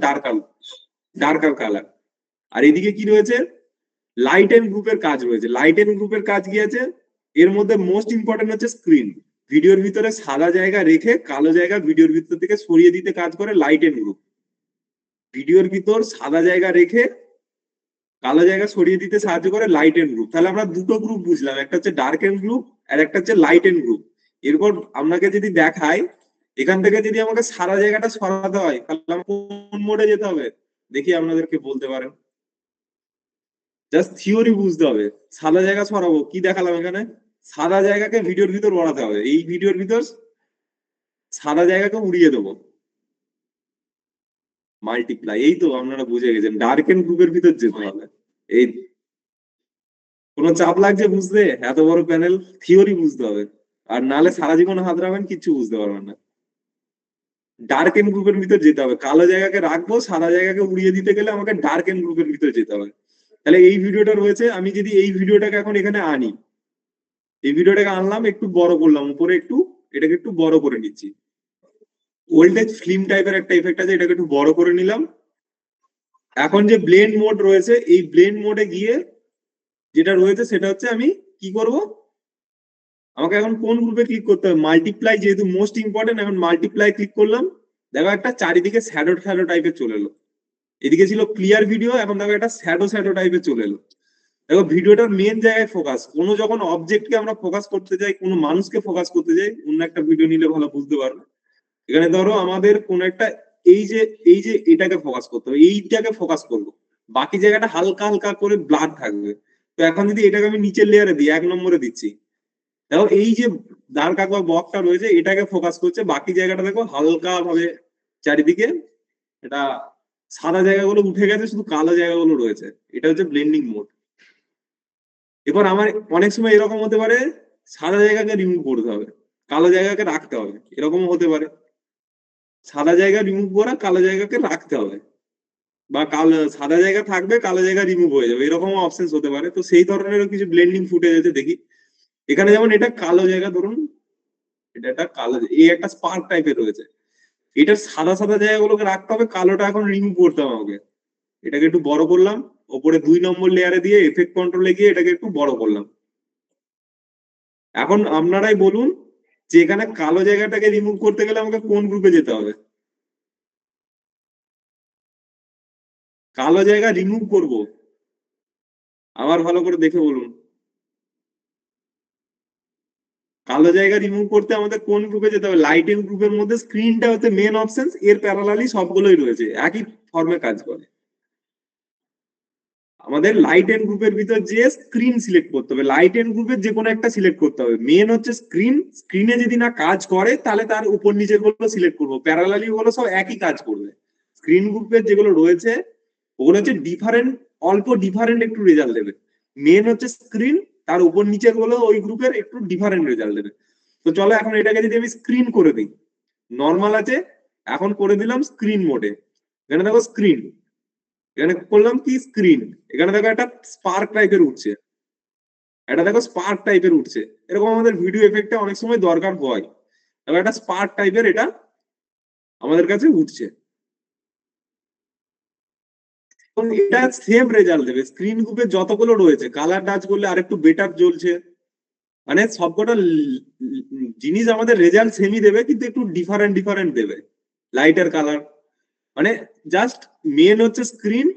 darker colour. আর এদিকে কি রয়েছে, লাইট এন্ড গ্রুপের কাজ রয়েছে। লাইট এন্ড গ্রুপের কাজ কি আছে, এর মধ্যে মোস্ট ইম্পর্টেন্ট হচ্ছে স্ক্রিন। ভিডিওর ভিতরে সাদা জায়গা রেখে কালো জায়গা ভিডিওর ভিতর থেকে সরিয়ে দিতে কাজ করে লাইট এন্ড গ্রুপ। ভিডিওর ভিতর সাদা জায়গা রেখে কালো জায়গা সরিয়ে দিতে সাহায্য করে লাইট এন্ড গ্রুপ। তাহলে আমরা দুটো গ্রুপ বুঝলাম, একটা হচ্ছে ডার্ক এন্ড গ্রুপ আর একটা হচ্ছে লাইট এন্ড গ্রুপ। এরপর আপনাকে যদি দেখায়, এখান থেকে যদি আমাকে সাদা জায়গাটা সরাতে হয় তাহলে আমাকে কোন মোডে যেতে হবে, দেখি আপনাদেরকে বলতে পারেন। জাস্ট থিওরি বুঝতে হবে। সাদা জায়গা সরাবো, কি দেখালাম এখানে, সাদা জায়গাকে ভিডিওর ভিতর বাড়াতে হবে, এই ভিডিওর ভিতর সাদা জায়গাকে উড়িয়ে দেবো, মাল্টিপ্লাই। এই তো আপনারা বুঝে গেছেন, ডার্ক এন্ড গ্রুপের ভিতর যেতে হবে। এই কোনো চাপ লাগছে বুঝতে, এত বড় প্যানেল, থিওরি বুঝতে হবে, আর নালে সারা জীবন হাতড়াবেন কিচ্ছু বুঝতে পারবেন না। ডার্ক এন্ড গ্রুপের ভিতর যেতে হবে, কালো জায়গাকে রাখবো, সাদা জায়গাকে উড়িয়ে দিতে গেলে আমাকে ডার্ক এন্ড গ্রুপের ভিতর যেতে হবে। তাহলে এই ভিডিওটা রয়েছে, আমি যদি এই ভিডিওটাকে এখন এখানে আনি, এই ভিডিওটাকে আনলাম, একটু বড় করলাম, উপরে একটু এটাকে একটু বড় করে নিচ্ছি। ওল্ডেজ ফিল্ম টাইপের একটা ইফেক্ট আছে, এটাকে একটু বড় করে নিলাম। এখন যে ব্লেন্ড মোড রয়েছে, এই ব্লেন্ড মোডে গিয়ে যেটা রয়েছে সেটা হচ্ছে আমি কি করব, আমাকে এখন কোন গ্রুপে ক্লিক করতে হবে, মাল্টিপ্লাই, যেহেতু মোস্ট ইম্পর্টেন্ট, এখন মাল্টিপ্লাই ক্লিক করলাম। দেখো একটা চারিদিকে শ্যাডো শ্যাডো টাইপের চলে এলো। এদিকে ছিল ক্লিয়ার ভিডিও, এখন দেখো একটা শ্যাডো শ্যাডো টাইপের চলে এলো। দেখো ভিডিওটার মেন জায়গায় ফোকাস, কোনো যখন অবজেক্টকে আমরা ফোকাস করতে যাই, কোনো মানুষকে ফোকাস করতে যাই, অন্য একটা ভিডিও নিলে ভালো বুঝতে পারবে। এখানে ধরো আমাদের কোন একটা, এই যে এটাকে ফোকাস করতে হবে, এইটাকে ফোকাস করবো, বাকি জায়গাটা হালকা হালকা করে ব্লার থাকবে। তো এখন যদি এটাকে আমি নিচের লেয়ারে দিই, 1 নম্বরে দিচ্ছি, দেখো এই যে ডার্ক আকবা বক্সটা রয়েছে এটাকে ফোকাস করছে, বাকি জায়গাটা দেখো হালকা ভাবে চারিদিকে এটা সাদা জায়গাগুলো উঠে গেছে, শুধু কালো জায়গাগুলো রয়েছে। এটা হচ্ছে ব্লেন্ডিং মোড। এবার আমার অনেক সময় এরকম হতে পারে, সাদা জায়গাকে রিমুভ করতে হবে, কালো জায়গাকে রাখতে হবে, এরকমও হতে পারে। সাদা জায়গা রিমুভ করা, কালো জায়গাকে রাখতে হবে, বা কালো সাদা জায়গা থাকবে, কালো জায়গা রিমুভ হয়ে যাবে, এরকম অপশন হতে পারে। তো সেই ধরনের কিছু ব্লেন্ডিং ফুটেজ আছে দেখি। এখানে যেমন এটা কালো জায়গা, ধরুন এটা একটা কালো, এই একটা স্পার্ক টাইপের রয়েছে, এটার সাদা সাদা জায়গাগুলোকে রাখতে হবে, কালোটা এখন রিমুভ করতে হবে আমাকে। এটাকে একটু বড় করলাম, ওপরে 2 নম্বর লেয়ারে দিয়ে এফেক্ট কন্ট্রোলে গিয়ে এটাকে একটু বড় করলাম। এখন আপনারাই বলুন যে এখানে কালো জায়গাটাকে রিমুভ করতে গেলে আমাকে কোন গ্রুপে যেতে হবে, কালো জায়গা রিমুভ করব, আবার ভালো করে দেখে বলুন। কালো জায়গা রিমুভ করতে আমাদের কোন গ্রুপে যেতে হবে, লাইট এন্ড গ্রুপের মধ্যে স্ক্রিনটা হচ্ছে মেন অপশন, এর প্যারালালি সবগুলোই রয়েছে, একই ফর্মে কাজ করে। আমাদের লাইট এন্ড গ্রুপের ভিতর যে স্ক্রিন সিলেক্ট করতে হবে, লাইট এন্ড গ্রুপের যে কোনো একটা সিলেক্ট করতে হবে, মেন হচ্ছে স্ক্রিন। স্ক্রিনে যদি না কাজ করে তাহলে তার উপর নিচের গুলো সিলেক্ট করবো, প্যারালালি ওগুলো সব একই কাজ করবে। স্ক্রিন গ্রুপের যেগুলো রয়েছে ওগুলো হচ্ছে ডিফারেন্ট, অল্প ডিফারেন্ট একটু রেজাল্ট দেবে। মেন হচ্ছে স্ক্রিন, তার উপর নিচের গুলো ওই গ্রুপের একটু ডিফারেন্ট রেজাল্ট দেবে। তো চলো এখন এটাকে যদি আমি স্ক্রিন করে দিই, নর্মাল আছে, এখন করে দিলাম স্ক্রিন মোডে। এখানে দেখো স্ক্রিন, এখানে করলাম কি স্ক্রিন, এখানে দেখো একটা স্পার্ক টাইপের উঠছে, এটা দেখো স্পার্ক টাইপের উঠছে। এরকম আমাদের ভিডিও এফেক্টে অনেক সময় দরকার হয়, দেখো একটা স্পার্ক টাইপের এটা আমাদের কাছে উঠছে, এবং এটা সেম রেজাল্ট দেবে। স্ক্রিন গ্রুপে যতগুলো রয়েছে কালার টাচ করলে আরেকটু বেটার জ্বলছে, মানে সবকটা জিনিস আমাদের রেজাল্ট সেমই দেবে, কিন্তু একটু ডিফারেন্ট ডিফারেন্ট দেবে, লাইটার কালার। মানে জাস্ট মেন হচ্ছে স্ক্রিন,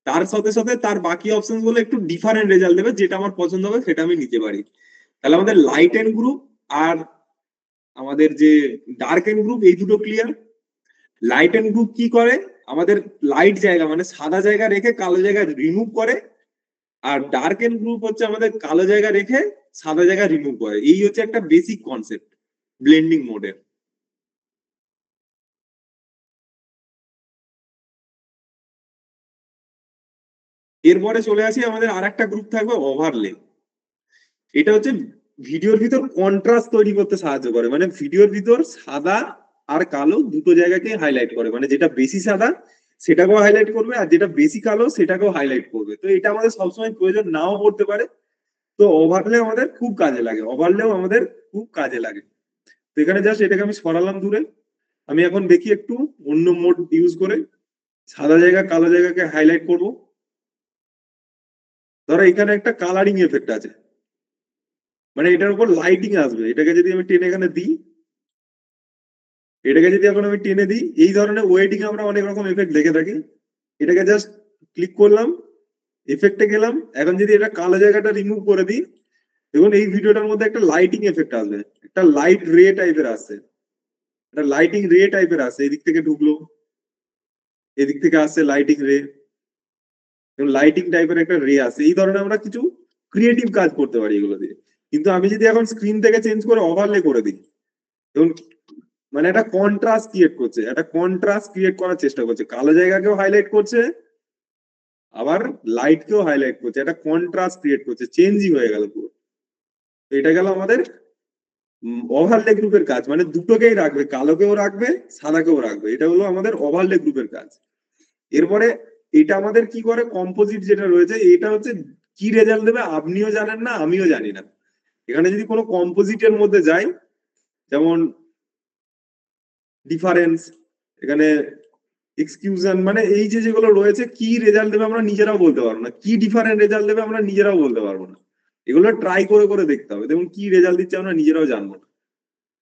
তার সাথে সাথে তার বাকি অপশন গুলো একটু ডিফারেন্ট রেজাল্ট দেবে, যেটা আমার পছন্দ হবে সেটা আমি নিতে পারি। তাহলে আমাদের লাইট এন্ড গ্রুপ আর আমাদের যে ডার্ক এন্ড গ্রুপ, এই দুটো ক্লিয়ার। লাইট এন্ড গ্রুপ কি করে, আমাদের লাইট জায়গা মানে সাদা জায়গা রেখে কালো জায়গা রিমুভ করে, আর ডার্ক এন্ড গ্রুপ হচ্ছে আমাদের কালো জায়গা রেখে সাদা জায়গা রিমুভ করে। এই হচ্ছে একটা বেসিক কনসেপ্ট ব্লেন্ডিং মোডের। এরপরে চলে আসি আমাদের আর একটা গ্রুপ থাকবে ওভারলে। এটা হচ্ছে ভিডিওর ভিতর কন্ট্রাস্ট তৈরি করতে সাহায্য করে, মানে ভিডিওর ভিতর সাদা আর কালো দুটো জায়গাকে হাইলাইট করে, মানে যেটা বেশি সাদা সেটাকেও হাইলাইট করবে, আর যেটা বেশি কালো সেটাকেও হাইলাইট করবে। তো এটা আমাদের সবসময় প্রয়োজন নাও পড়তে পারে, তো ওভারলে আমাদের খুব কাজে লাগে, ওভারলেও আমাদের খুব কাজে লাগে। তো এখানে জাস্ট এটাকে আমি সরালাম দূরে। আমি এখন দেখি একটু অন্য মোড ইউজ করে সাদা জায়গা কালো জায়গাকে হাইলাইট করব। ধরো এখানে একটা কালারিং এফেক্ট আছে, মানে এটার উপর লাইটিং আসবে। এটাকে যদি আমি টেনে এখানে দিই, এটাকে যদি এখন আমি টেনে দিই, এই ধরনের ওয়েটিং আমরা অনেক রকম এফেক্ট দেখে থাকি। এটাকে জাস্ট ক্লিক করলাম, এফেক্টে গেলাম, এখন যদি এটা কালো জায়গাটা রিমুভ করে দিই, দেখুন এই ভিডিওটার মধ্যে একটা লাইটিং এফেক্ট আসবে, একটা লাইট রে টাইপের আসছে, একটা লাইটিং রে টাইপের আসছে। এদিক থেকে ঢুকলো, এদিক থেকে আসছে লাইটিং রে, লাইটিং টাইপের একটা রে আসে। এই ধরনের আমরা কিছু ক্রিয়েটিভ কাজ করতে পারি এগুলো দিয়ে। কিন্তু আমি যদি এখন স্ক্রিন থেকে চেঞ্জ করে ওভারলে করে দিই, এবং মানে একটা কন্ট্রাস্ট ক্রিয়েট করছে, একটা কন্ট্রাস্ট ক্রিয়েট করার চেষ্টা করছে, কালো জায়গাকেও হাইলাইট করছে আবার লাইটকেও হাইলাইট করছে, একটা কন্ট্রাস্ট ক্রিয়েট করছে, চেঞ্জই হয়ে গেল পুরো। তো এটা গেল আমাদের ওভারলে গ্রুপের কাজ, মানে দুটোকেই রাখবে, কালোকেও রাখবে সাদাকেও রাখবে। এটা হলো আমাদের ওভারলে গ্রুপের কাজ। এরপরে এটা আমাদের কি করে, কম্পোজিট যেটা রয়েছে, এটা হচ্ছে কি রেজাল্ট দেবে আপনিও জানেন না আমিও জানি না। এখানে যদি কোনো কম্পোজিটের মধ্যে যাই, যেমন ডিফারেন্স, এখানে এক্সকিউশন, মানে এই যে যেগুলো রয়েছে কি রেজাল্ট দেবে আমরা নিজেরাও বলতে পারবো না, কি ডিফারেন্ট রেজাল্ট দেবে আমরা নিজেরাও বলতে পারবো না। এগুলো ট্রাই করে করে দেখতে হবে, দেখুন কি রেজাল্ট দিচ্ছে আমরা নিজেরাও জানবো না।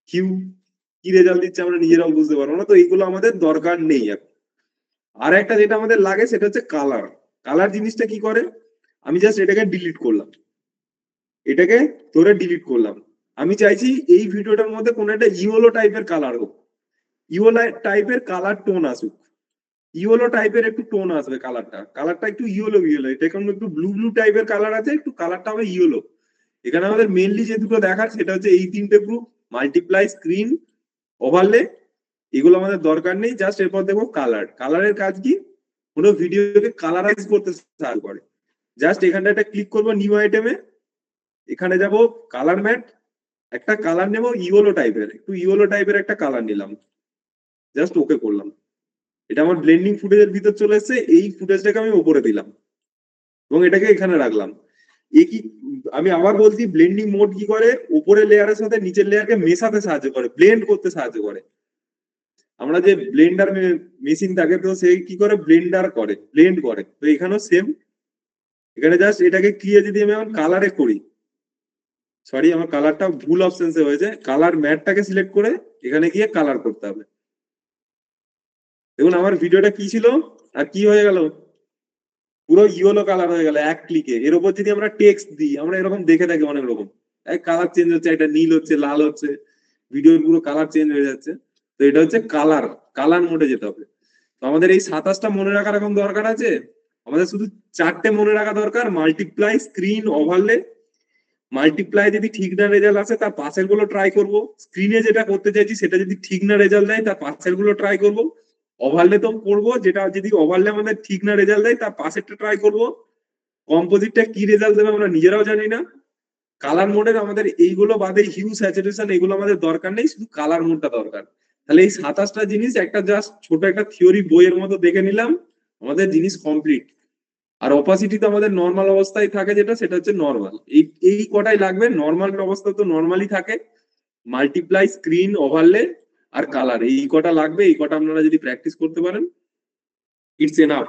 কিউ কি রেজাল্ট দিচ্ছে আমরা নিজেরাও বুঝতে পারবো না, তো এইগুলো আমাদের দরকার নেই এখন। আর একটা যেটা আমাদের লাগে সেটা হচ্ছে কালার। কালার জিনিসটা কি করে, আমি জাস্ট এটাকে ডিলিট করলাম, এটাকে ধরে ডিলিট করলাম। আমি চাইছি এই ভিডিওটার মধ্যে কোনো একটা ইয়েলো টাইপের কালার হোক, ইয়েলো টাইপের কালার টোন আসুক, ইয়েলো টাইপের একটু টোন আসবে, কালারটা কালারটা একটু ইয়েলো ইয়েলো, এটা এখন একটু ব্লু ব্লু টাইপের কালার আছে, একটু কালারটা হবে ইয়েলো। এখানে আমাদের মেনলি যে দুটো দেখার সেটা হচ্ছে এই তিনটে গ্রুপ, মাল্টিপ্লাই, স্ক্রিন, ওভারলে। এগুলো আমাদের দরকার নেই, জাস্ট এরপর দেখো কালার। কালারের কাজ কি, কোনো ভিডিওকে কালারাইজ করতে সাহায্য করে। জাস্ট এখানটা একটা ক্লিক করবো নিউ আইটেমে, এখানে যাব কালার ম্যাট, একটা কালার নেবো ইয়েলো টাইপের, একটু ইয়েলো টাইপের একটা কালার নিলাম, জাস্ট ওকে করলাম। এটা আমার ব্লেন্ডিং ফুটেজের ভিতর চলে এসেছে, এই ফুটেজটাকে আমি ওপরে দিলাম এবং এটাকে এখানে রাখলাম। একই, আমি আবার বলছি ব্লেন্ডিং মোড কি করে, উপরের লেয়ারের সাথে নিচের লেয়ারকে মেশাতে সাহায্য করে, ব্লেন্ড করতে সাহায্য করে। আমরা যে ব্লেন্ডার মেশিন থাকে, তো সেই কি করে ব্লেন্ডার করে, ব্লেন্ড করে, তো এখানেও সেম। এখানে জাস্ট এটাকে ক্লিয়ার যদি আমি এখন কালারে করি, সরি আমার কালারটা ভুল অপশনসে হয়েছে, কালার ম্যাটটাকে সিলেক্ট করে এখানে গিয়ে কালার করতে হবে। দেখুন আমার ভিডিওটা কি ছিল আর কি হয়ে গেল, পুরো ইয়েলো কালার হয়ে গেল এক ক্লিকে। এর উপর যদি আমরা টেক্সট দিই, আমরা এরকম দেখে থাকি অনেক রকম, কালার চেঞ্জ হচ্ছে, একটা নীল হচ্ছে, লাল হচ্ছে, ভিডিওর পুরো কালার চেঞ্জ হয়ে যাচ্ছে। তো এটা হচ্ছে কালার, কালার মোডে যেতে হবে। তো আমাদের এই 27টা মনে রাখার এখন দরকার আছে, আমাদের শুধু চারটে মনে রাখা দরকার, মাল্টিপ্লাই, স্ক্রিন, ওভারলে। মাল্টিপ্লাই যদি ঠিক না রেজাল্ট আসে তার পাশের গুলো ট্রাই করব, স্ক্রিনে যেটা করতে চাইছি সেটা যদি ঠিক না রেজাল্ট দেয় তার পাশের গুলো ট্রাই করব, ওভারলে তো করবো, যেটা যদি ওভারলে আমাদের ঠিক না রেজাল্ট দেয় তার পাশেরটা ট্রাই করব। কম্পোজিটটা কি রেজাল্ট দেবে আমরা নিজেরাও জানি না। কালার মোডের আমাদের এইগুলো বাদে হিউ, স্যাচুরেশন, এগুলো আমাদের দরকার নেই, শুধু কালার মোডটা দরকার। তাহলে এই 27টা জিনিস একটা জাস্ট ছোট একটা থিওরি বইয়ের মতো দেখে নিলাম, আমাদের জিনিস কমপ্লিট। আর অপাসিটি তো আমাদের নর্মাল অবস্থায় থাকে, যেটা সেটা হচ্ছে নর্মাল, এই এই কটাই লাগবে। নর্মাল অবস্থা তো নর্মালি থাকে, মাল্টিপ্লাই, স্ক্রিন, ওভারলে আর কালার, এই কটা লাগবে। এই কটা আপনারা যদি প্র্যাকটিস করতে পারেন, ইটস এনাফ।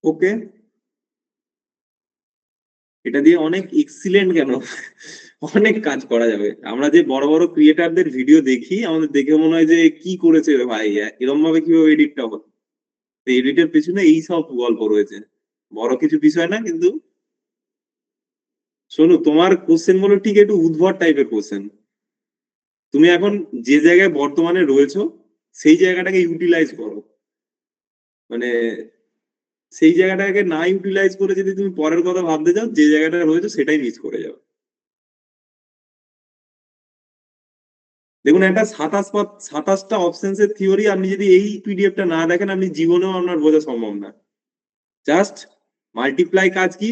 ওকে। এটা দিয়ে অনেক এক্সিলেন্ট কেন অনেক কাজ করা যাবে। আমরা যে বড় বড় ক্রিয়েটারদের ভিডিও দেখি, আমাদের দেখে মনে হয় যে কি করেছে রে ভাই, এরকম ভাবে কিভাবে এডিটটা হলো। এডিটের পেছনে এই সব গল্প রয়েছে, বড় কিছু বিষয় না কিন্তু। শোনো, তোমার কোশ্চেন গুলো ঠিক একটু উদ্ভট টাইপের কোশ্চেন। তুমি এখন যে জায়গায় বর্তমানে রয়েছো সেই জায়গাটাকে ইউটিলাইজ করো, মানে সেই জায়গাটাকে না ইউটিলাইজ করে যদি তুমি পরের কথা ভাবতে যাও, যে জায়গাটা রয়েছে সেটাই মিস করে যাও। দেখুন, একটা 27টা অপশনস এর থিওরি আপনি যদি এই পিডিএফটা না দেখেন, আপনি জীবনেও আপনার বোঝা সম্ভব না। জাস্ট মাল্টিপ্লাই কাজ কি,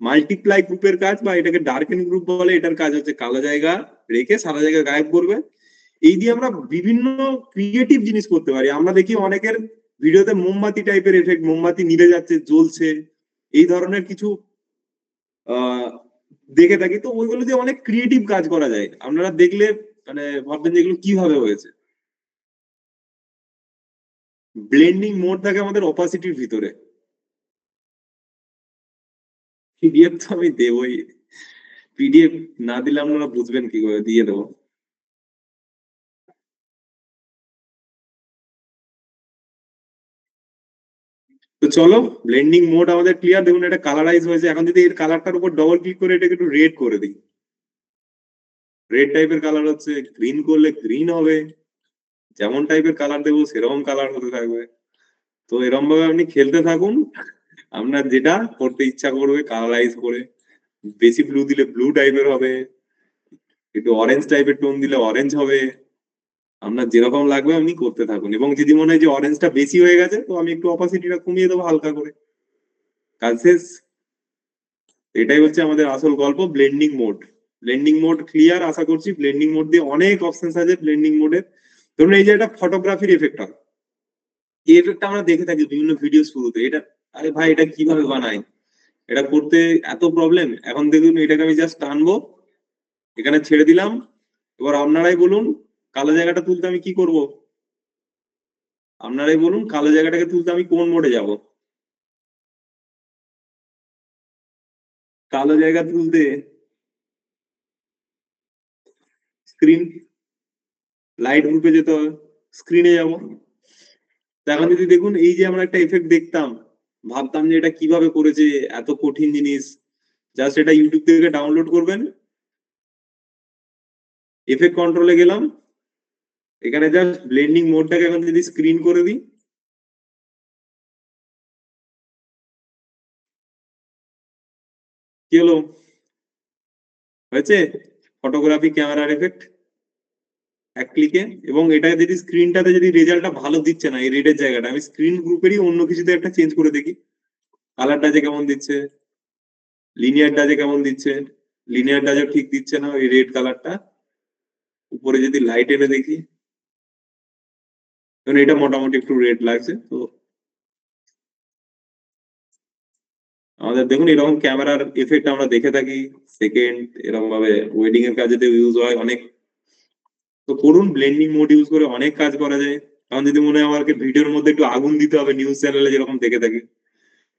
মাল্টিপ্লাই গ্রুপের কাজ, বা এটাকে ডার্কেন গ্রুপ বলে, এটার কাজ হচ্ছে কালো জায়গা রেখে সাদা জায়গা গায়েব করবে। এই দিয়ে আমরা বিভিন্ন ক্রিয়েটিভ জিনিস করতে পারি। আমরা দেখি অনেকের ভিডিওতে মোমবাতি টাইপের এফেক্ট, মোমবাতি নিভে যাচ্ছে জ্বলছে, এই ধরনের কিছু আহ দেখে থাকি। তো ওইগুলো দিয়ে অনেক ক্রিয়েটিভ কাজ করা যায়, আপনারা দেখলে মানে ভাববেন যে এগুলো কিভাবে হয়েছে। ব্লেন্ডিং মোড থাকে আমাদের অপাসিটির ভিতরে। পিডিএফ তো আমি দেবই, পিডিএফ না দিলে আপনারা বুঝবেন কি করে, দিয়ে দেবো। তো চলো, ব্লেন্ডিং মোড আমাদের ক্লিয়ার। দেখুন এটা কালারাইজ হয়েছে। এখন যদি এর কালারটার উপর ডবল ক্লিক করে এটাকে একটু রেড করে দিই, রেড টাইপের কালার হচ্ছে। গ্রিন করলে গ্রিন হবে, যেমন টাইপের কালার দেবো সেরকম কালার হতে থাকবে। তো এরকম ভাবে আপনি খেলতে থাকুন, আপনার যেটা করতে ইচ্ছা করবে কালারাইজ করে। বেশি ব্লু দিলে ব্লু টাইপের হবে, একটু অরেঞ্জ টাইপের টোন দিলে অরেঞ্জ হবে। আপনার যেরকম লাগবে আপনি করতে থাকুন, এবং যদি মনে হয় যে অরেঞ্জটা বেশি হয়ে গেছে, তো আমি একটু অপাসিটিটা কমিয়ে দেবো হালকা করে, কাজ শেষ। এটাই হচ্ছে আমাদের আসল গল্প, blending mode. Blending mode clear আশা করছি। ব্লেন্ডিং মোড দিয়ে অনেক অপশনস আছে ব্লেন্ডিং মোডের। ধরুন এই যে একটা ফটোগ্রাফির এফেক্ট হয়, এই এফেক্টটা আমরা দেখে থাকি বিভিন্ন ভিডিও শুরুতে। এটা, আরে ভাই এটা কিভাবে বানায়, এটা করতে এত প্রবলেম। এখন দেখুন এটাকে আমি জাস্ট টানবো, এখানে ছেড়ে দিলাম। এবার আপনারাই বলুন কালো জায়গাটা তুলতে আমি কি করব, আপনারাই বলুন কালো জায়গাটাকে তুলতে আমি কোন মোডে যাব। কালো জায়গা তুলতে স্ক্রিন, লাইট গ্রুপে যেতে হবে, স্ক্রিনে যাব। এখন যদি দেখুন এই যে আমরা একটা এফেক্ট দেখতাম, ভাবতাম যে এটা কিভাবে করেছে, এত কঠিন জিনিস। জাস্ট এটা ইউটিউব থেকে ডাউনলোড করবেন, এফেক্ট কন্ট্রোলে গেলাম, এখানে জাস্ট ব্লেন্ডিং মোডটাকে এখন যদি স্ক্রিন করে দিই, কি হলো, হয়েছে ফটোগ্রাফি ক্যামেরার এফেক্ট এক ক্লিকে। এবং এটা যদি স্ক্রিনটাতে যদি রেজাল্টটা ভালো দিচ্ছে না, এই রেডের জায়গাটা আমি স্ক্রিন গ্রুপেরই অন্য কিছুতে একটা চেঞ্জ করে দেখি, কালারটা যে কেমন দিচ্ছে, লিনিয়ারটা যে কেমন দিচ্ছে। লিনিয়ারটা যে ঠিক দিচ্ছে না, ওই রেড কালারটা উপরে যদি লাইট এনে দেখি, কারণ এটা মোটামুটি একটু রেড লাগছে। তো আমাদের দেখুন এরকম ক্যামেরার এফেক্ট আমরা দেখে থাকি, সেকেন্ড এরকম ভাবে ওয়েডিং এর কাজে ইউজ হয় অনেক। তো করুন, ব্লেন্ডিং মোড ইউজ করে অনেক কাজ করা যায়। কারণ যদি মনে হয় আমাকে ভিডিওর মধ্যে একটু আগুন দিতে হবে, নিউজ চ্যানেলে যেরকম দেখে থাকি,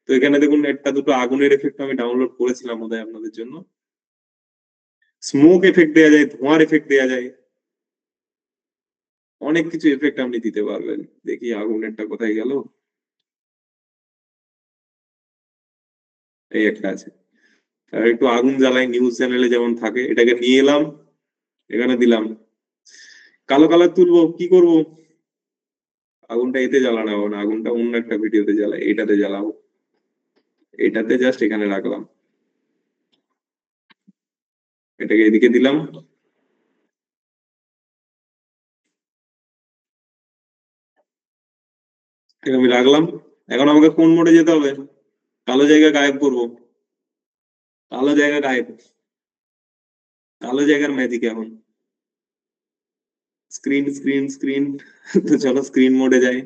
তো এখানে দেখুন একটা দুটো আগুনের এফেক্ট আমি ডাউনলোড করেছিলাম বোধহয় আপনাদের জন্য। স্মোক এফেক্ট দেওয়া যায়, ধোঁয়ার এফেক্ট দেওয়া যায়, অনেক কিছু এফেক্ট আপনি দিতে পারবেন। দেখি আগুনেরটা কোথায় গেল, এই একটা আছে। আর একটু আগুন জ্বালাই, নিউজ চ্যানেলে যেমন থাকে, এটাকে নিয়ে এলাম, এখানে দিলাম। কালো কালার তুলবো, কি করব, আগুনটা এতে জ্বালানো হবে না, আগুনটা অন্য একটা ভিডিওতে জ্বালাই, এটাতে জ্বালাবো। এটাতে জাস্ট এখানে রাখলাম, এটাকে এদিকে দিলাম, এটা আমি রাখলাম। এখন আমাকে কোন মোডে যেতে হবে, কালো জায়গা গায়েব করব, কালো জায়গা গায়েব, কালো জায়গার ম্যাজিক এখন স্ক্রিন স্ক্রিন স্ক্রিন। তো চলো স্ক্রিন মোডে যাই,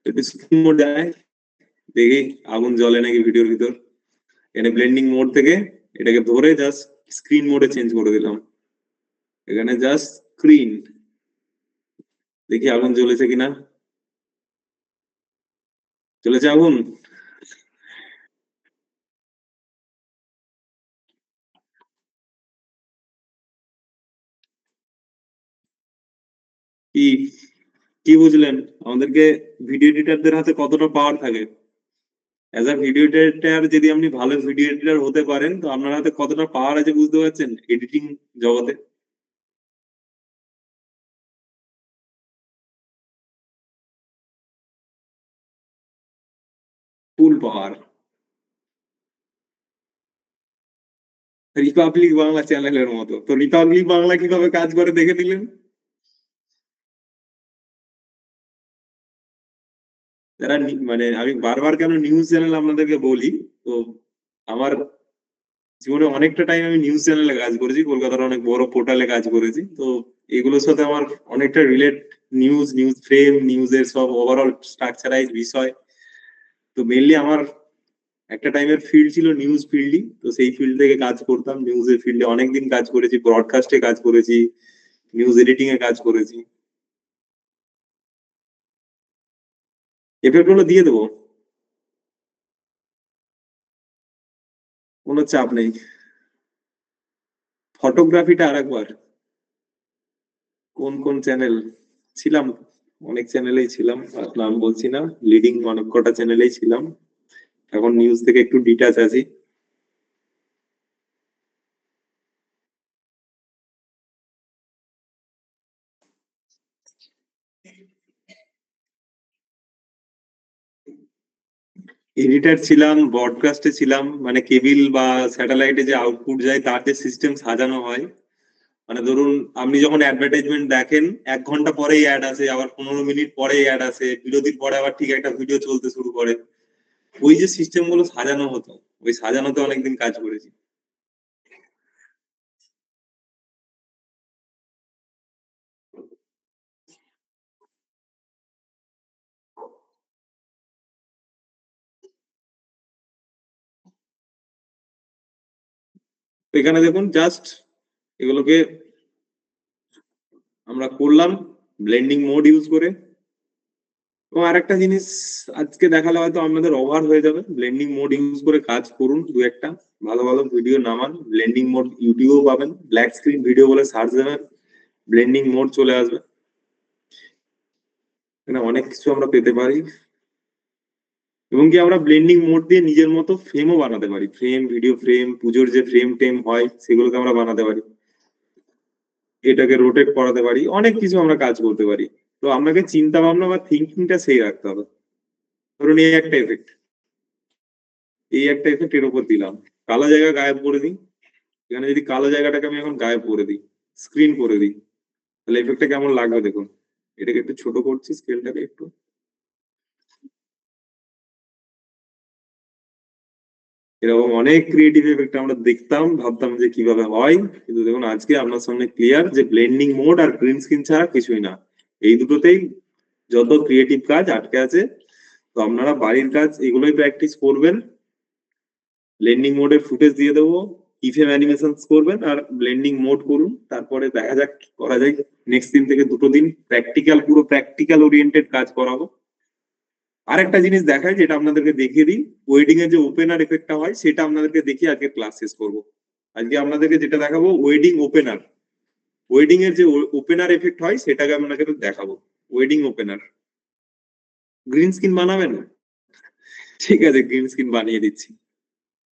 একটু স্ক্রিন মোডে যাই, দেখি আগুন জ্বলে নাকি ভিডিওর ভিতর। এখানে ব্লেন্ডিং মোড থেকে এটাকে ধরে জাস্ট স্ক্রিন মোডে চেঞ্জ করে দিলাম, এখানে জাস্ট স্ক্রিন, দেখি আগুন জ্বলেছে কিনা। চলেছে আগুন। কি কি বুঝলেন আমাদেরকে ভিডিও এডিটরদের হাতে কতটা পাওয়ার থাকে? অ্যাজ আ ভিডিও এডিটর যদি আপনি ভালো ভিডিও এডিটর হতে পারেন তো আপনার হাতে কতটা পাওয়ার আছে বুঝতে পারছেন এডিটিং জগতে? ফুল পাওয়ার। রিপাবলিক বাংলা চ্যানেলের মতো। তো রিপাবলিক বাংলা কিভাবে কাজ করে দেখে নিলেন? যারা মানে আমি বারবার কেন নিউজ চ্যানেল আপনাদেরকে বলি, তো আমার জীবনে অনেকটা টাইম আমি নিউজ চ্যানেলে কাজ করেছি, কলকাতার অনেক বড় পোর্টালে কাজ করেছি। তো এগুলোর সাথে আমার অনেকটা রিলেট, নিউজ, নিউজ ফ্রেম, নিউজের সব ওভারঅল স্ট্রাকচারাইজ বিষয়। তো মেনলি আমার একটা টাইমের ফিল্ড ছিল নিউজ ফিল্ডই, তো সেই ফিল্ড থেকে কাজ করতাম। নিউজের ফিল্ডে অনেকদিন কাজ করেছি, ব্রডকাস্টে কাজ করেছি, নিউজ এডিটিং এ কাজ করেছি। এফেক্ট গুলো দিয়ে দেবো, কোনো চাপ নেই। ফটোগ্রাফিটা আরেকবার। কোন কোন চ্যানেল ছিলাম? অনেক চ্যানেলেই ছিলাম, আর নাম বলছি না, লিডিং অনেক কটা চ্যানেলেই ছিলাম। এখন নিউজ থেকে একটু ডিটাচ আছি। এডিটার ছিলাম, ব্রডকাস্টে ছিলাম, মানে কেবিল বা স্যাটেলাইটে যে আউটপুট যায় তার যে সিস্টেম সাজানো হয়, মানে ধরুন আপনি যখন অ্যাডভার্টাইজমেন্ট দেখেন 1 ঘন্টা পরেই অ্যাড আসে, আবার 15 মিনিট পরেই অ্যাড আসে, বিরতির পরে আবার ঠিক একটা ভিডিও চলতে শুরু করে। ওই যে সিস্টেম গুলো সাজানো হতো, ওই সাজানোতে অনেকদিন কাজ করেছি। তো এখানে দেখুন জাস্ট এগুলোকে আমরা করলাম ব্লেন্ডিং মোড ইউজ করে। এবং আরেকটা জিনিস আজকে দেখালে হয়তো আপনাদের ওভার হয়ে যাবে, ব্লেন্ডিং মোড ইউজ করে কাজ করুন দু একটা, ভালো ভালো ভিডিও নামান। ব্লেন্ডিং মোড ইউটিউবেও পাবেন, ব্ল্যাক স্ক্রিন ভিডিও বলে সার্চ দেবেন, ব্লেন্ডিং মোড চলে আসবে। এখানে অনেক কিছু আমরা পেতে পারি। এবং কি আমরা ব্লেন্ডিং মোড দিয়ে নিজের মতো ফ্রেমও বানাতে পারি, ফ্রেম, ভিডিও ফ্রেম, পুজোর যে ফ্রেম টেম হয় সেগুলোকে আমরা বানাতে পারি, এটাকে রোটেট করাতে পারি, অনেক কিছু আমরা কাজ করতে পারি। তো আপনাকে চিন্তা ভাবনা বা থিঙ্কিংটা সেই রাখতে হবে। ধরুন এই একটা এফেক্ট এর উপর দিলাম, কালো জায়গা গায়েব করে দিই। এখানে যদি কালো জায়গাটাকে আমি এখন গায়েব করে দিই, স্ক্রিন করে দিই, তাহলে এফেক্টটা কেমন লাগবে দেখুন। এটাকে একটু ছোট করছি, স্কেলটাকে একটু। এরকম অনেক ক্রিয়েটিভ এফেক্ট আমরা দেখতাম, ভাবতাম যে কিভাবে হয়, কিন্তু দেখুন আজকে আপনার সামনে ক্লিয়ার যে ব্লেন্ডিং মোড আর গ্রিন স্ক্রিন ছাড়া কিছুই না। এই দুটোতেই যত ক্রিয়েটিভ কাজ আটকে আছে। তো আপনারা বাড়ির কাজ এগুলোই প্র্যাকটিস করবেন। ব্লেন্ডিং মোডের ফুটেজ দিয়ে দেবো, ইফেম অ্যানিমেশন করবেন আর ব্লেন্ডিং মোড করুন, তারপরে দেখা যাক কি করা যায়। নেক্সট দিন থেকে 2টো দিন প্র্যাকটিক্যাল, পুরো প্র্যাকটিক্যাল ওরিয়েন্টেড কাজ করাবো। আরেকটা জিনিস দেখাই যেটা আপনাদেরকে দেখিয়ে দিই, ওয়েডিং এর যে ওপেনার এফেক্টটা হয় সেটা আপনাদেরকে দেখিয়ে আজকে ক্লাস শেষ করবো। আজকে আপনাদেরকে যেটা দেখাবো ওয়েডিং ওপেনার, ওয়েডিং এর যে ওপেনার এফেক্ট হয় সেটাকে আপনাকে দেখাবো। Wedding opener. গ্রিন স্ক্রিন বানাবেন? ঠিক আছে, গ্রিন স্ক্রিন বানিয়ে দিচ্ছি।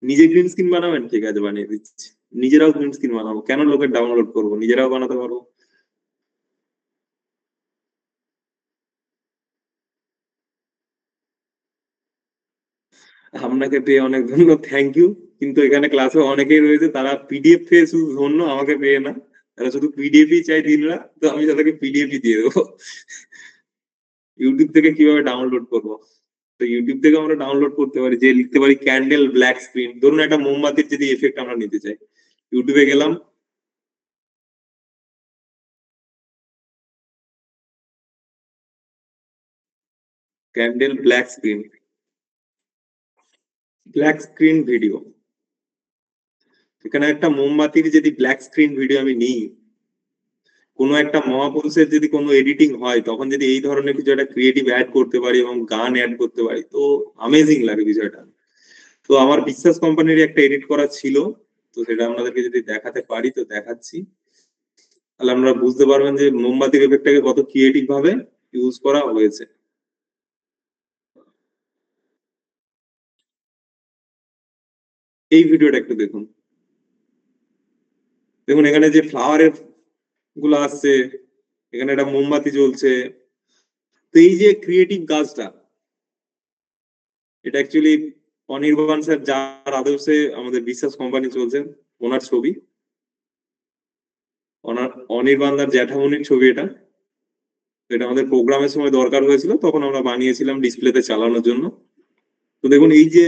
নিজে গ্রিন স্ক্রিন বানাবেন? ঠিক আছে, বানিয়ে দিচ্ছি। নিজেরাও গ্রিন স্ক্রিন বানাবো, কেন লোকের ডাউনলোড করবো, নিজেরাও বানাতে পারবো। আপনাকে পেয়ে অনেক ধন্য, থ্যাংক ইউ। কিন্তু এখানে ক্লাসে অনেকেই রয়েছে তারা পিডিএফ পেয়ে শুধু ধন্য, আমাকে পেয়ে না। তারা শুধু পিডিএফই চাই দিনরা, তো আমি তাদেরকে পিডিএফই দিয়ে দেবো। ইউটিউব থেকে কিভাবে ডাউনলোড করবো? তো ইউটিউব থেকে আমরা ডাউনলোড করতে পারি, যে লিখতে পারি ক্যান্ডেল ব্ল্যাক স্ক্রিন, ধরুন একটা মোমবাতির যদি এফেক্ট আমরা নিতে চাই, ইউটিউবে গেলাম, candle black screen, black screen video. এখানে একটা মোমবাতির যদি ব্ল্যাক স্ক্রিন ভিডিও আমি নিই, কোনো একটা মহাপুরুষের যদি কোনো এডিটিং হয়, তখন যদি এই ধরনের কিছু একটা ক্রিয়েটিভ অ্যাড করতে পারি এবং গান অ্যাড করতে পারি, তো আমেজিং লাগে বিষয়টা। তো আমার বিশ্বাস কোম্পানির একটা এডিট করা ছিল, তো সেটা আপনাদেরকে যদি দেখাতে পারি তো দেখাচ্ছি। তাহলে আমরা বুঝতে পারবেন যে মোমবাতির এফেক্টটাকে কত ক্রিয়েটিভ ভাবে ইউজ করা হয়েছে। এই ভিডিওটা একটু দেখুন। দেখুন এখানে যে ফ্লাওয়ারের গুলো আসছে, এখানে একটা মোমবাতি জ্বলছে। তো এই যে ক্রিয়েটিভ কাজটা, এটা অ্যাকচুয়ালি অনির্বাণ স্যার, যার আদর্শে আমাদের বিশ্বাস কোম্পানি চলছে, ওনার ছবি, ওনার অনির্বাণদার জ্যাঠামনির ছবি এটা। এটা আমাদের প্রোগ্রামের সময় দরকার হয়েছিল, তখন আমরা বানিয়েছিলাম ডিসপ্লেতে চালানোর জন্য। তো দেখুন এই যে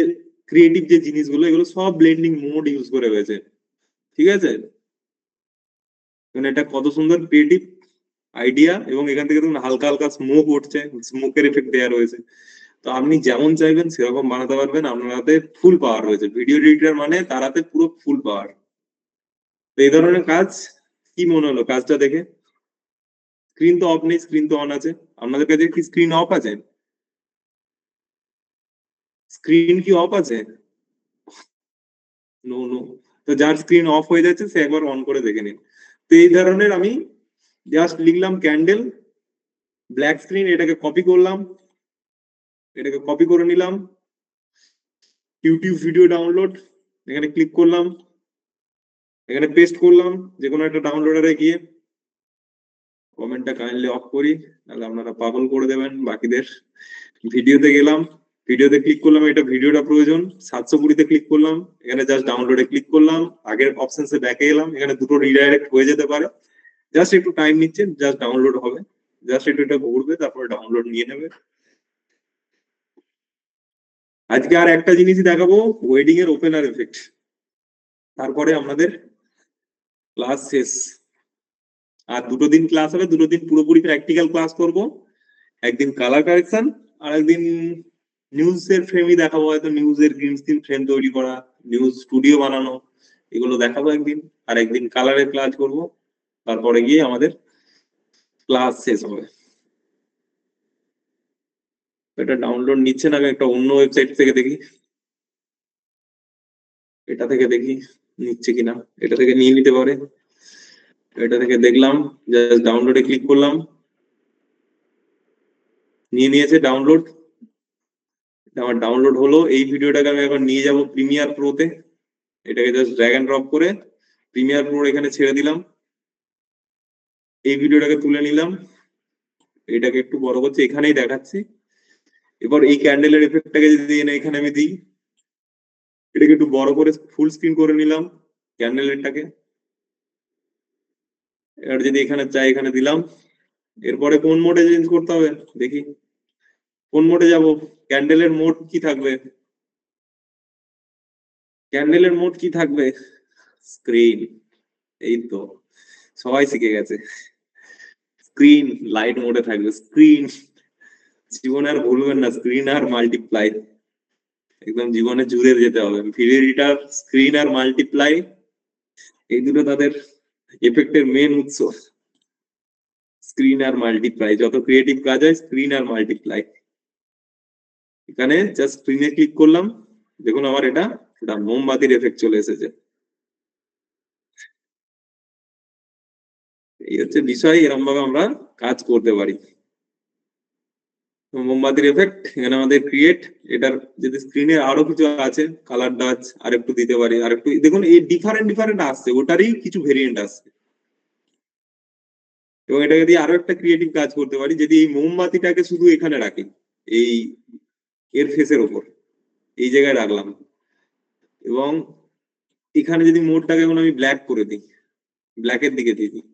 ক্রিয়েটিভ যে জিনিসগুলো, এগুলো সব ব্লেন্ডিং মোড ইউজ করে হয়েছে, ঠিক আছে? এটা কত সুন্দর ক্রিয়েটিভ আইডিয়া, এবং এখান থেকে দেখুন হালকা হালকা স্মোক উঠছে, স্মোকের এফেক্ট দেওয়া রয়েছে। তো আপনি যেমন চাইবেন সেরকম বানাতে পারবেন, আপনার হাতে ফুল পাওয়ার রয়েছে। ভিডিও এডিটর মানে তার হাতে পুরো ফুল পাওয়ার। তো এই ধরনের কাজ কি মনে হলো কাজটা দেখে? স্ক্রিন তো অফ নেই, স্ক্রিন তো অন আছে। আপনাদের কাছে কি স্ক্রিন অফ আছে? স্ক্রিন কি অফ আছে? No no. তো যার স্ক্রিন অফ হয়ে যাচ্ছে সে একবার অন করে দেখে নিন। তো এই ধরনের আমি জাস্ট লিখলাম ক্যান্ডেল, ব্ল্যাক স্ক্রিন, এটাকে কপি করলাম, এটাকে কপি করে নিলাম, ইউটিউব ভিডিও ডাউনলোড, এখানে ক্লিক করলাম, এখানে পেস্ট করলাম যে কোনো একটা ডাউনলোডারে গিয়ে। কমেন্টটা কাইন্ডলি অফ করি, তাহলে আপনারা পাগল করে দেবেন বাকিদের। ভিডিওতে গেলাম, ভিডিওতে ক্লিক করলাম, এটা ভিডিওটা প্রয়োজন, 720-তে ক্লিক করলাম, এখানে জাস্ট ডাউনলোডে ক্লিক করলাম, আগের অপশনসে ব্যাকে এলাম, এখানে দুটো রিডাইরেক্ট হয়ে যেতে পারে, জাস্ট একটু টাইম নিচ্ছে, জাস্ট ডাউনলোড হবে, জাস্ট একটু এটা ঘুরবে, তারপরে ডাউনলোড নিয়ে নেবে। আজকে আর একটা জিনিসই দেখাবো, ওয়েডিং এর ওপেনার এফেক্ট, তারপরে আমাদের ক্লাস শেষ। আর দুটো দিন ক্লাস হবে, দুটো দিন পুরোপুরি প্র্যাকটিক্যাল ক্লাস করব। একদিন কালার কারেকশন, আর একদিন নিউজ এর ফ্রেমই দেখাবো, হয়তো নিউজ এর গ্রিন স্ক্রিন ফ্রেম তৈরি করা, নিউজ স্টুডিও বানানো, এগুলো দেখাবো একদিন। আর একদিন কালারের ক্লাস করব, তারপরে গিয়ে আমাদের ক্লাস শেষ হবে। এটা ডাউনলোড নিচ্ছে না, আমি একটা অন্য ওয়েবসাইট থেকে দেখি, এটা থেকে দেখি নিচ্ছে কিনা। এটা থেকে নিয়ে নিতে পারে, এটা থেকে দেখলাম, জাস্ট ডাউনলোডে ক্লিক করলাম, নিয়ে নিয়েছে ডাউনলোড। আমার ডাউনলোড হলো। এই ভিডিওটাকে আমি এখন নিয়ে যাব প্রিমিয়ার প্রোতে, এটাকে জাস্ট ড্র্যাগ এন্ড ড্রপ করে প্রিমিয়ার প্রো এখানে ছেড়ে দিলাম, এই ভিডিওটাকে তুলে নিলাম, এটাকে একটু বড় করছি, এখানেই দেখাচ্ছি। এবার এই ক্যান্ডেলের এফেক্টটাকে যদি এখানে আমি দিই, এটাকে একটু বড় করে ফুল স্ক্রিন করে নিলাম ক্যান্ডেলেরটাকে। এবার যদি এখানে চাই এখানে দিলাম। এরপরে কোন মোডে চেঞ্জ করতে হবে দেখি, কোন মোডে যাব? ক্যান্ডেলের মোড কি থাকবে? ক্যান্ডেলের মোড কি থাকবে? স্ক্রিন। এই তো সবাই শিখে গেছে, স্ক্রিন লাইট মোডে থাকবে। স্ক্রিন, জীবনে আর ভুলবেন না, স্ক্রিন আর মাল্টিপ্লাই, একদম জীবনে জুড়ে যেতে হবে। ভিডিও এডিটর, স্ক্রিন আর মাল্টিপ্লাই, এই দুটো তাদের এফেক্টের মেন উৎস। স্ক্রিন আর মাল্টিপ্লাই, যত ক্রিয়েটিভ কাজ হয় স্ক্রিন আর মাল্টিপ্লাই। এখানে জাস্ট স্ক্রিনে ক্লিক করলাম, দেখুন আমার এটা মোমবাতির এফেক্ট চলে এসেছে। এই হচ্ছে বিষয়, এরকম ভাবে আমরা কাজ করতে পারি। মোমবাতির এফেক্ট এখানে আমাদের ক্রিয়েট, এটার যদি স্ক্রিনে আরো কিছু আছে, কালার টাচ আর একটু দিতে পারি, আর একটু দেখুন এই ডিফারেন্ট ডিফারেন্ট আসছে, ওটারই কিছু ভেরিয়েন্ট আসছে। এবং এটাকে দিয়ে আরো একটা ক্রিয়েটিভ কাজ করতে পারি, যদি এই মোমবাতিটাকে শুধু এখানে রাখি, এই এর ফেসের ওপর এই জায়গায় রাখলাম, এবং এখানে যদি মোডটাকে এখন আমি ব্ল্যাক করে দিই, ব্ল্যাকের দিকে দিয়ে দিই,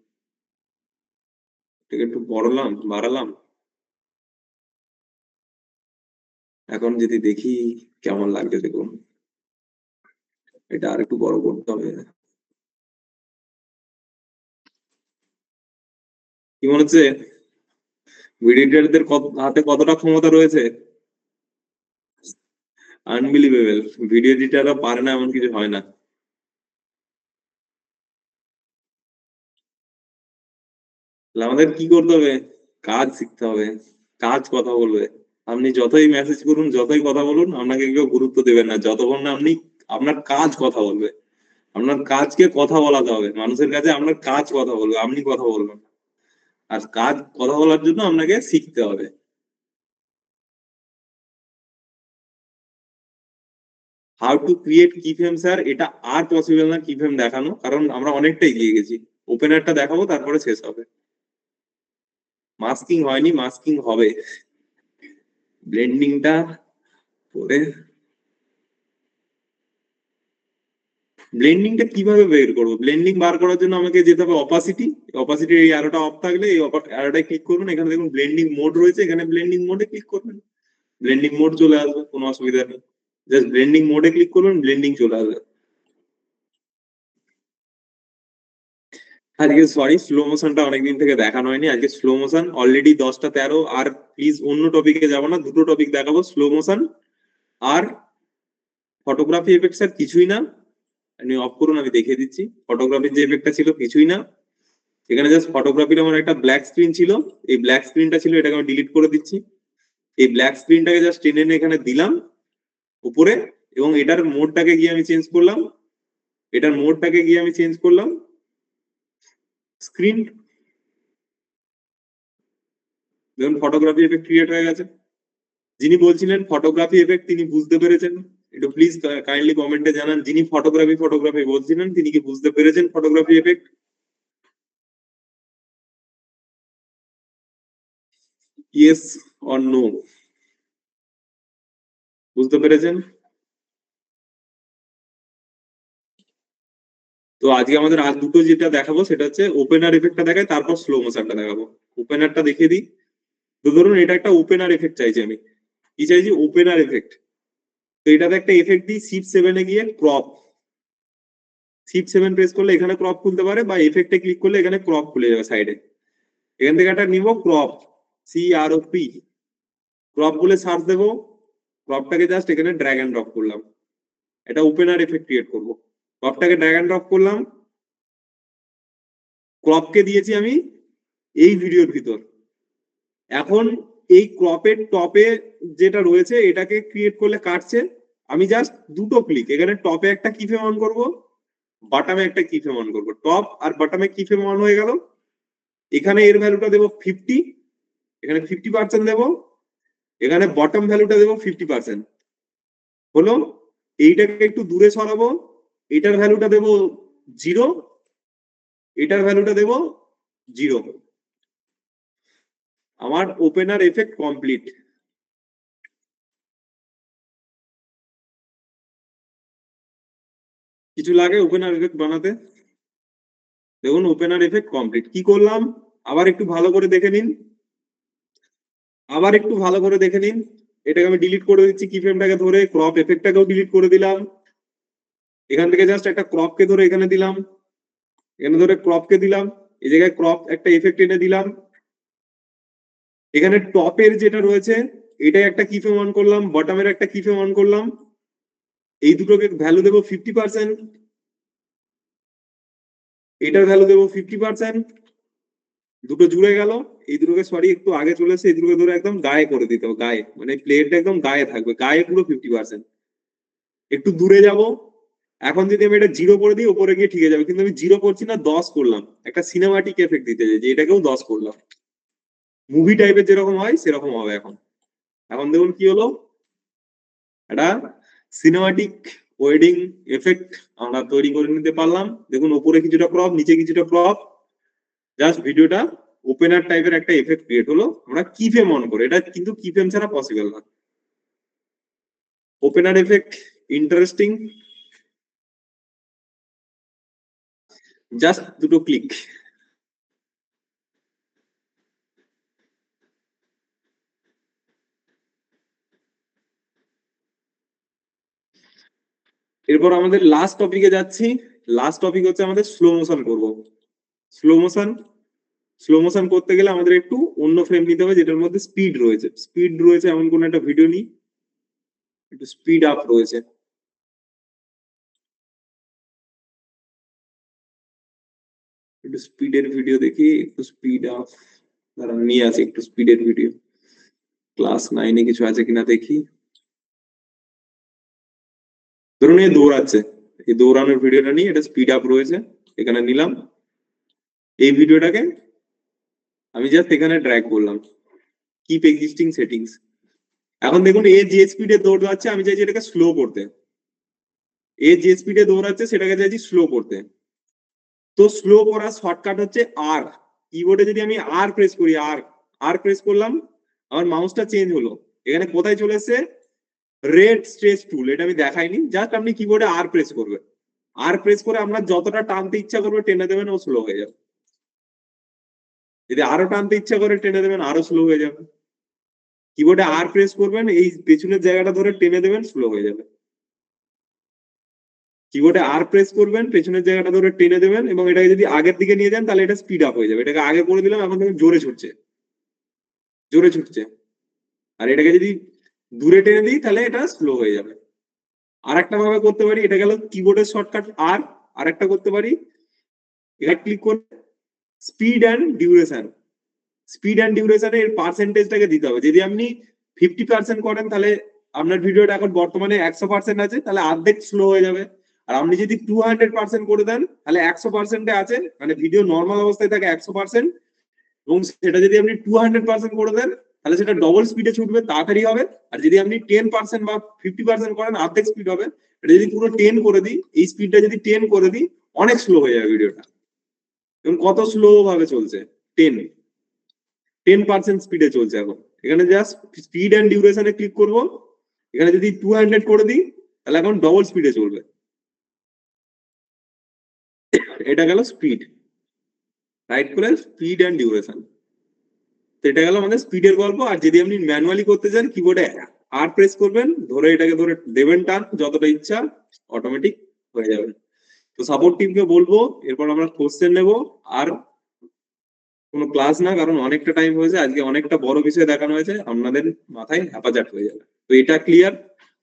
এটাকে একটু বড়লাম বাড়ালাম, এখন যদি দেখি কেমন লাগবে দেখুন। এটা আর একটু বড় করতে হবে। কি মনে হচ্ছে এডিটরদের হাতে কতটা ক্ষমতা রয়েছে? আনবিলিভেবল, ভিডিও এডিটররা পারে না এমন কিছু হয় না। তাহলে আমাদের কি করতে হবে? কাজ শিখতে হবে, কাজ কথা বলবে। আপনি যতই মেসেজ করুন, যতই কথা বলুন, আপনাকে কেউ গুরুত্ব দেবে না যতক্ষণ না আপনি, আপনার কাজ কথা বলবে। আপনার কাজকে কথা বলাতে হবে মানুষের কাছে, আপনার কাজ কথা বলবে, আপনি কথা বলবেন না। আর কাজ কথা বলার জন্য আপনাকে শিখতে হবে। হাউ টু ক্রিয়েট কি ফ্রেম স্যার, এটা আর পসিবল না কি ফ্রেম দেখানো, কারণ আমরা অনেকটা এগিয়ে গেছি। ওপেনারটা দেখাবো তারপরে শেষ হবে। মাস্কিং হয়নি, মাস্কিং হবে। ব্লেন্ডিংটা করে, ব্লেন্ডিংটা কিভাবে বের করবো? ব্লেন্ডিং বার করার জন্য আমাকে যেতে হবে অপাসিটি। অপাসিটির এই অ্যারোটা অফ থাকলে এই অ্যারোটায় ক্লিক করবেন, এখানে দেখুন ব্লেন্ডিং মোড রয়েছে, এখানে ব্লেন্ডিং মোডে ক্লিক করবেন, ব্লেন্ডিং মোড চলে আসবে, কোনো অসুবিধা নেই। জাস্ট ব্লেন্ডিং মোডে ক্লিক করবেন, ব্লেন্ডিং চলে আসবে। আজকে সরি, স্লো মোশনটা অনেকদিন থেকে দেখানো হয়নি, আজকে স্লো মোশন অলরেডি 10টা 13। আর প্লিজ অন্য টপিকে যাবো না, দুটো টপিক দেখাবো, স্লো মোশন আর ফটোগ্রাফি এফেক্ট। স্যার কিছুই না, আপনি অফ করুন, আমি দেখিয়ে দিচ্ছি। ফটোগ্রাফির যে এফেক্টটা ছিল কিছুই না, এখানে জাস্ট ফটোগ্রাফির আমার একটা ব্ল্যাক স্ক্রিন ছিল, এই ব্ল্যাক স্ক্রিনটা ছিল, এটাকে আমি ডিলিট করে দিচ্ছি। এই ব্ল্যাক স্ক্রিনটাকে জাস্ট টেনে এনে এখানে দিলাম উপরে, এবং এটার মোডটাকে গিয়ে আমি চেঞ্জ করলাম, এটার মোডটাকে গিয়ে আমি চেঞ্জ করলাম স্ক্রিন। দেখুন ফটোগ্রাফি এফেক্ট ক্রিয়েট হয়ে গেছে। যিনি বলছিলেন ফটোগ্রাফি এফেক্ট তিনি বুঝতে পেরেছেন? একটু প্লিজ কাইন্ডলি কমেন্টে জানান, যিনি ফটোগ্রাফি ফটোগ্রাফি বলছিলেন তিনি কি বুঝতে পেরেছেন photography effect? Yes or no, বুঝতে পেরেছেন? তো আজকে আমাদের আজ দুটো যেটা দেখাবো সেটা হচ্ছে ওপেনার এফেক্টটা দেখাই, তারপর স্লো মোশনটা দেখাবো। ওপেনারটা দেখিয়ে দিই। তো ধরুন এটা একটা ওপেনার এফেক্ট চাইছি আমি, কি চাইছি? Opener effect. তো এটাতে একটা এফেক্ট দিই, শিফট 7 গিয়ে ক্রপ। শিফট 7 প্রেস করলে এখানে ক্রপ খুলতে পারে, বা এফেক্টে ক্লিক করলে এখানে ক্রপ খুলে যাবে সাইডে। এখান থেকে একটা নিব ক্রপ, CROP, ক্রপ বলে সার্চ দেবো। ক্রপটাকে জাস্ট এখানে ড্র্যাগ এন্ড ড্রপ করলাম, এটা ওপেনার এফেক্ট ক্রিয়েট করবো। ক্রপটাকে ড্র্যাগ এন্ড ড্রপ করলাম, ক্রপকে দিয়েছি আমি এই ভিডিওর ভিতর। এখন এই ক্রপের টপে যেটা রয়েছে এটাকে ক্রিয়েট করলে কাটছে, আমি জাস্ট দুটো ক্লিক, এখানে টপে একটা কি ফ্রেম অন করবো, বাটামে একটা কি ফ্রেম অন করবো, টপ আর বাটামে কি ফ্রেম অন হয়ে গেল। এখানে এর ভ্যালুটা দেবো 50, এখানে 50% দেবো, এখানে বটম ভ্যালুটা দেবো 50%। হলো, এইটাকে একটু দূরে সরাবো, এটার ভ্যালুটা দেবো 0, এটার ভ্যালুটা দেবো 0। আমার ওপেনার এফেক্ট কমপ্লিট। কিছু লাগে ওপেনার এফেক্ট বানাতে? দেখুন ওপেনার এফেক্ট কমপ্লিট। কি করলাম আবার একটু ভালো করে দেখে নিন, আবার একটু ভালো করে দেখে নিন। এটাকে আমি ডিলিট করে দিচ্ছি, কি ফ্রেমটাকে ধরে ক্রপ এফেক্টটাকেও ডিলিট করে দিলাম। এখান থেকে জাস্ট একটা ক্রপকে ধরে এখানে দিলাম, এখানে ধরে ক্রপকে দিলাম, এই জায়গায় ক্রপ একটা এফেক্ট এনে দিলাম। এখানে টপের যেটা রয়েছে এটাই একটা কি ফ্রেম অন করলাম, বটমের একটা কি ফ্রেম অন করলাম, এই দুটোকে ভ্যালু দেবো 50%, এটার ভ্যালু দেবো 50%। দুটো জুড়ে গেল, এই দুটোকে সরি একটু আগে চলে এসে এই দুটোকে ধরে একদম গায়ে করে দিতে হবে, গায়ে মানে প্লেটটা একদম গায়ে থাকবে, গায়ে পুরো 50%। একটু দূরে যাব, এখন যদি আমি এটা 0 করে দিই ওপরে গিয়ে ঠিক যাবে, কিন্তু আমি 0 করছি না, 10 করলাম, একটা সিনেমাটিক এফেক্ট দিতে চাই যে এটাকেও 10 করলাম, মুভি টাইপের যেরকম হয় সেরকম হবে। এখন এখন দেখুন কি হলো, একটা সিনেমাটিক ওয়েডিং এফেক্ট আমরা তৈরি করে নিতে পারলাম। দেখুন উপরে কিছুটা ক্রপ, নিচে কিছুটা ক্রপ, জাস্ট ভিডিওটা ওপেনার টাইপের একটা এফেক্ট ক্রিয়েট হলো। আমরা কি ফ্রেম অন করে, এটা কিন্তু কি ফ্রেম ছাড়া পসিবল না। ওপেনার এফেক্ট ইন্টারেস্টিং, জাস্ট দুটো ক্লিক। এরপর আমাদের লাস্ট টপিকে যাচ্ছি। লাস্ট টপিক হচ্ছে আমাদের স্লো মোশন করব। স্লো মোশন, স্লো মোশন করতে গেলে আমাদের একটু অন্য ফ্রেম নিতে হবে যেটার মধ্যে স্পিড রয়েছে। স্পিড রয়েছে এমন কোন একটা ভিডিও নিই, একটু স্পিড আপ রয়েছে, একটু স্পিডের ভিডিও দেখি, একটু স্পিড আপ দাঁড়ান নিয়ে আসি, একটু স্পিডের ভিডিও। ক্লাস 9 কিছু আছে কিনা দেখি। ধরুন এ দৌড়াচ্ছে, এই দৌড়ানোর ভিডিওটা নিয়ে এটা স্পিড আপ রয়েছে, এখানে নিলাম এই ভিডিওটাকে, আমি জাস্ট এখানে ড্র্যাগ করলাম কিপ এক্সিস্টিং সেটিংস। এখন দেখুন এ যে স্পিডে দৌড়াচ্ছে আমি চাইছি এটাকে স্লো করতে, এ যে স্পিডে দৌড়াচ্ছে সেটাকে চাইছি স্লো করতে। তো স্লো করার শর্টকাট হচ্ছে আর, কিবোর্ডে যদি আমি আর প্রেস করি, আর আর প্রেস করলাম, আমার মাউসটা চেঞ্জ হলো, এখানে কোথায় চলে এসছে রেড স্ট্রেচ টুল, এটা আমি দেখাইনি, জাস্ট আপনি কিবোর্ডে আর প্রেস করবেন, আর প্রেস করে আপনার যতটা টানতে ইচ্ছা করবে টেনে দেবেন, ও স্লো হয়ে যাবে। যদি আরো টানতে ইচ্ছা করে টেনে দেবেন, আরো স্লো হয়ে যাবে। কিবোর্ডে আর প্রেস করবেন, এই পেছনের জায়গাটা ধরে টেনে দেবেন, স্লো হয়ে যাবে। কিবোর্ডে আর প্রেস করবেন, পেছনের জায়গাটা ধরে টেনে দেবেন, এবং এটাকে যদি আগের দিকে নিয়ে যান তাহলে এটা স্পিড আপ হয়ে যাবে। এটাকে আগে করে দিলাম, এখন দেখুন জোরে ছুটছে, জোরে ছুটছে। আর এটাকে যদি দূরে টেনে দিই তাহলে এটা স্লো হয়ে যাবে। আর একটা ভাবে করতে পারি, এটা গেল কিবোর্ডের শর্টকাট আর, আর একটা করতে পারি, এটা ক্লিক করে speed and duration, speed and ডিউরেশনে এর পার্সেন্টেজটাকে দিতে হবে। যদি আপনি 50% করেন তাহলে আপনার ভিডিওটা এখন বর্তমানে 100% আছে, তাহলে অর্ধেক স্লো হয়ে যাবে। আর আপনি যদি 200% করে দেন তাহলে 100%-এ আছে, মানে ভিডিও নর্মাল অবস্থায় থাকে 100%, এবং সেটা যদি আপনি 200% করে দেন তাহলে সেটা ডবল স্পিডে ছুটবে, তাড়াতাড়ি হবে। আর যদি আপনি 10% বা 50% করেন অর্ধেক স্পিড হবে। এটা যদি পুরো 10 করে দিই, এই স্পিডটা যদি 10 করে দিই, অনেক স্লো হয়ে যাবে ভিডিওটা। এবং কত স্লো ভাবে চলছে, 10% স্পিডে চলছে এখন। এখানে জাস্ট স্পিড অ্যান্ড ডিউরেশনে ক্লিক করব, এখানে যদি 200 করে দিই তাহলে এখন ডবল স্পিডে চলবে। এটা গেল স্পিড, রাইট করে স্পিড অ্যান্ড ডিউরেশন। এটা গেল আমাদের স্পিডের গল্প। আর যদি আপনি ম্যানুয়ালি করতে চান, কিবোর্ডে আর প্রেস করবেন, ধরে এটাকে ধরে দেবেন টান যতটা ইচ্ছা, অটোমেটিক হয়ে যাবে। তো সাপোর্ট টিমকে বলবো এরপর আমরা কোশ্চেন নেব, আর কোনো ক্লাস না, কারণ অনেকটা টাইম হয়েছে, আজকে অনেকটা বড় বিষয় দেখানো হয়েছে, আপনাদের মাথায় হ্যাপাজাট হয়ে যাবে। তো এটা ক্লিয়ার,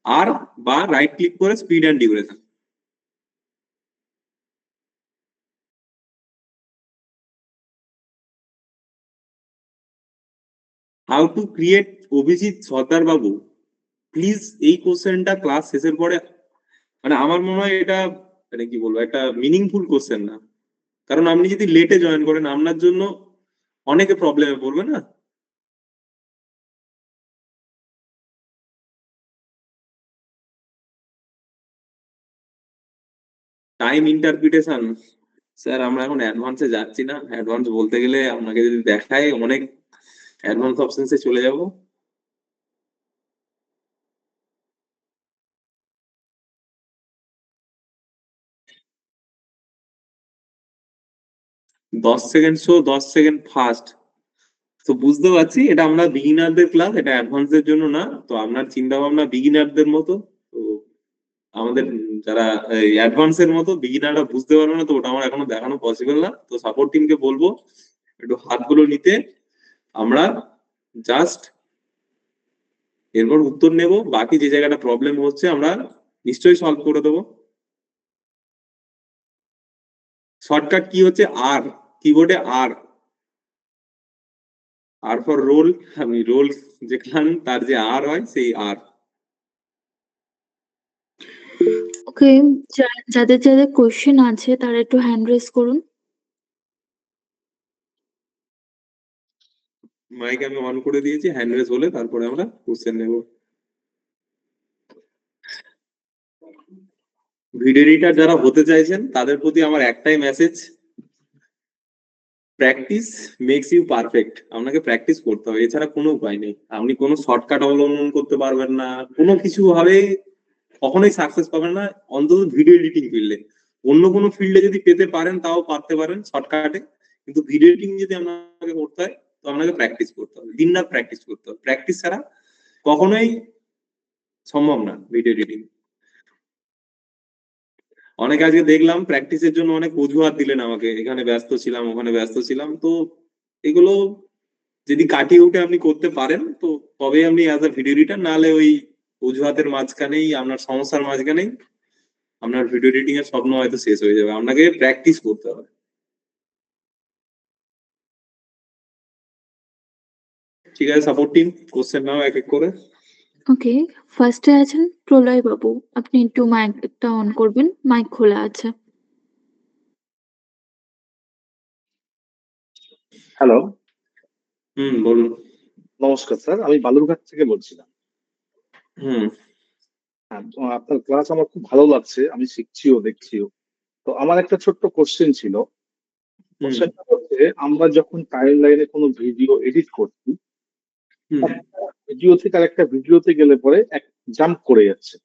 আর বা রাইট ক্লিক করে speed and duration. How to create Abhijit Sardar বাবু, প্লিজ এই কোশ্চেনটা ক্লাস শেষের পরে, মানে আমার মনে হয় এটা, মানে কি বলবো, একটা মিনিংফুল কোশ্চেন না। কারণ আপনি যদি লেটে জয়েন করেন আপনার জন্য অনেকে প্রবলেমে পড়বে না। টাইম ইন্টারপ্রিটেশন, স্যার আমরা এখন অ্যাডভান্সে যাচ্ছি না, অ্যাডভান্স বলতে গেলে আপনাকে যদি দেখায় অনেক অ্যাডভান্স অপশনসে চলে যাব। 10 সেকেন্ড শো, 10 সেকেন্ড ফাস্ট। তো বুঝতে পারছি এটা আমরা বিগিনারদের ক্লাস, এটা অ্যাডভান্সদের জন্য না। তো আপনার চিন্তা ভাবনা বিগিনারদের মতো, তো আমাদের যারা অ্যাডভান্সের মতো, বিগিনাররা বুঝতে পারবে না, তো ওটা আমার এখনো দেখানো পসিবল না। তো সাপোর্ট টিমকে বলবো একটু হাতগুলো নিতে, আমরা জাস্ট এরপর উত্তর নেব, বাকি যে জায়গাটা প্রবলেম হচ্ছে আমরা নিশ্চয়ই সলভ করে দেবো। শর্টকাট কি হচ্ছে আর, কিবোর্ডে আর, আর ফর রোল, আমি রোল যেখান তার যে আর হয় সেই আর। ওকে, যাদের যাদের কোশ্চেন আছে তারা একটু হ্যান্ড রেজ করুন। মাইক আমি অন করে দিয়েছি, হ্যান্ড রেজ হলে তারপরে আমরা কোশ্চেন নেব। ভিডিও এডিটর যারা হতে চাইছেন তাদের প্রতি আমার একটাই message, practice makes you perfect. আপনাকে প্র্যাকটিস করতে হবে, এছাড়া কোনো উপায় নেই। আপনি কোনো শর্টকাট অবলম্বন করতে পারবেন না, কোনো কিছু ভাবে কখনোই সাকসেস পাবেন না, অন্তত ভিডিও এডিটিং ফিল্ডে। অন্য কোনো ফিল্ডে যদি পেতে পারেন তাও পারতে পারেন শর্টকাটে, কিন্তু ভিডিও এডিটিং যদি আপনাকে করতে হয় তো আপনাকে প্র্যাকটিস করতে হবে, দিন রাত প্র্যাকটিস করতে হবে। প্র্যাকটিস ছাড়া কখনোই সম্ভব না ভিডিও এডিটিং। অনেক আজকে দেখলাম প্র্যাকটিসের জন্য অনেক অজুহাত দিলেন আমাকে, এখানে ব্যস্ত ছিলাম, ওখানে ব্যস্ত ছিলাম। তো এগুলো যদি কাটিয়ে উঠে আপনি করতে পারেন তো তবে আপনি অ্যাজ আ ভিডিও এডিটর, নাহলে ওই অজুহাতের মাঝখানেই, আপনার সমস্যার মাঝখানেই আপনার ভিডিও এডিটিং এর স্বপ্ন হয়তো শেষ হয়ে যাবে। আপনাকে প্র্যাকটিস করতে হবে। ঠিক আছে সাপোর্ট টিম, কোশ্চেন নাও এক এক করে। ওকে, ফার্স্টে আছেন প্রলয় বাবু। আপনি একটু মাইকটা অন করবেন। মাইক খোলা আছে। হ্যালো, বলুন। নমস্কার স্যার। আমি বালুরঘাট থেকে বলছিলাম। হুম হ্যাঁ, তো আপনার ক্লাস আমার খুব ভালো লাগছে। আমি শিখছিও, দেখছিও। তো আমার একটা ছোট্ট কোশ্চেন ছিল। হুম কোশ্চেনটা হচ্ছে, আমরা যখন টাইম লাইনে কোনো ভিডিও এডিট করছি, হুম একটা ভিডিও থেকে আরেকটা ভিডিওতে গেলে পরে এক জাম্প করে যাচ্ছে।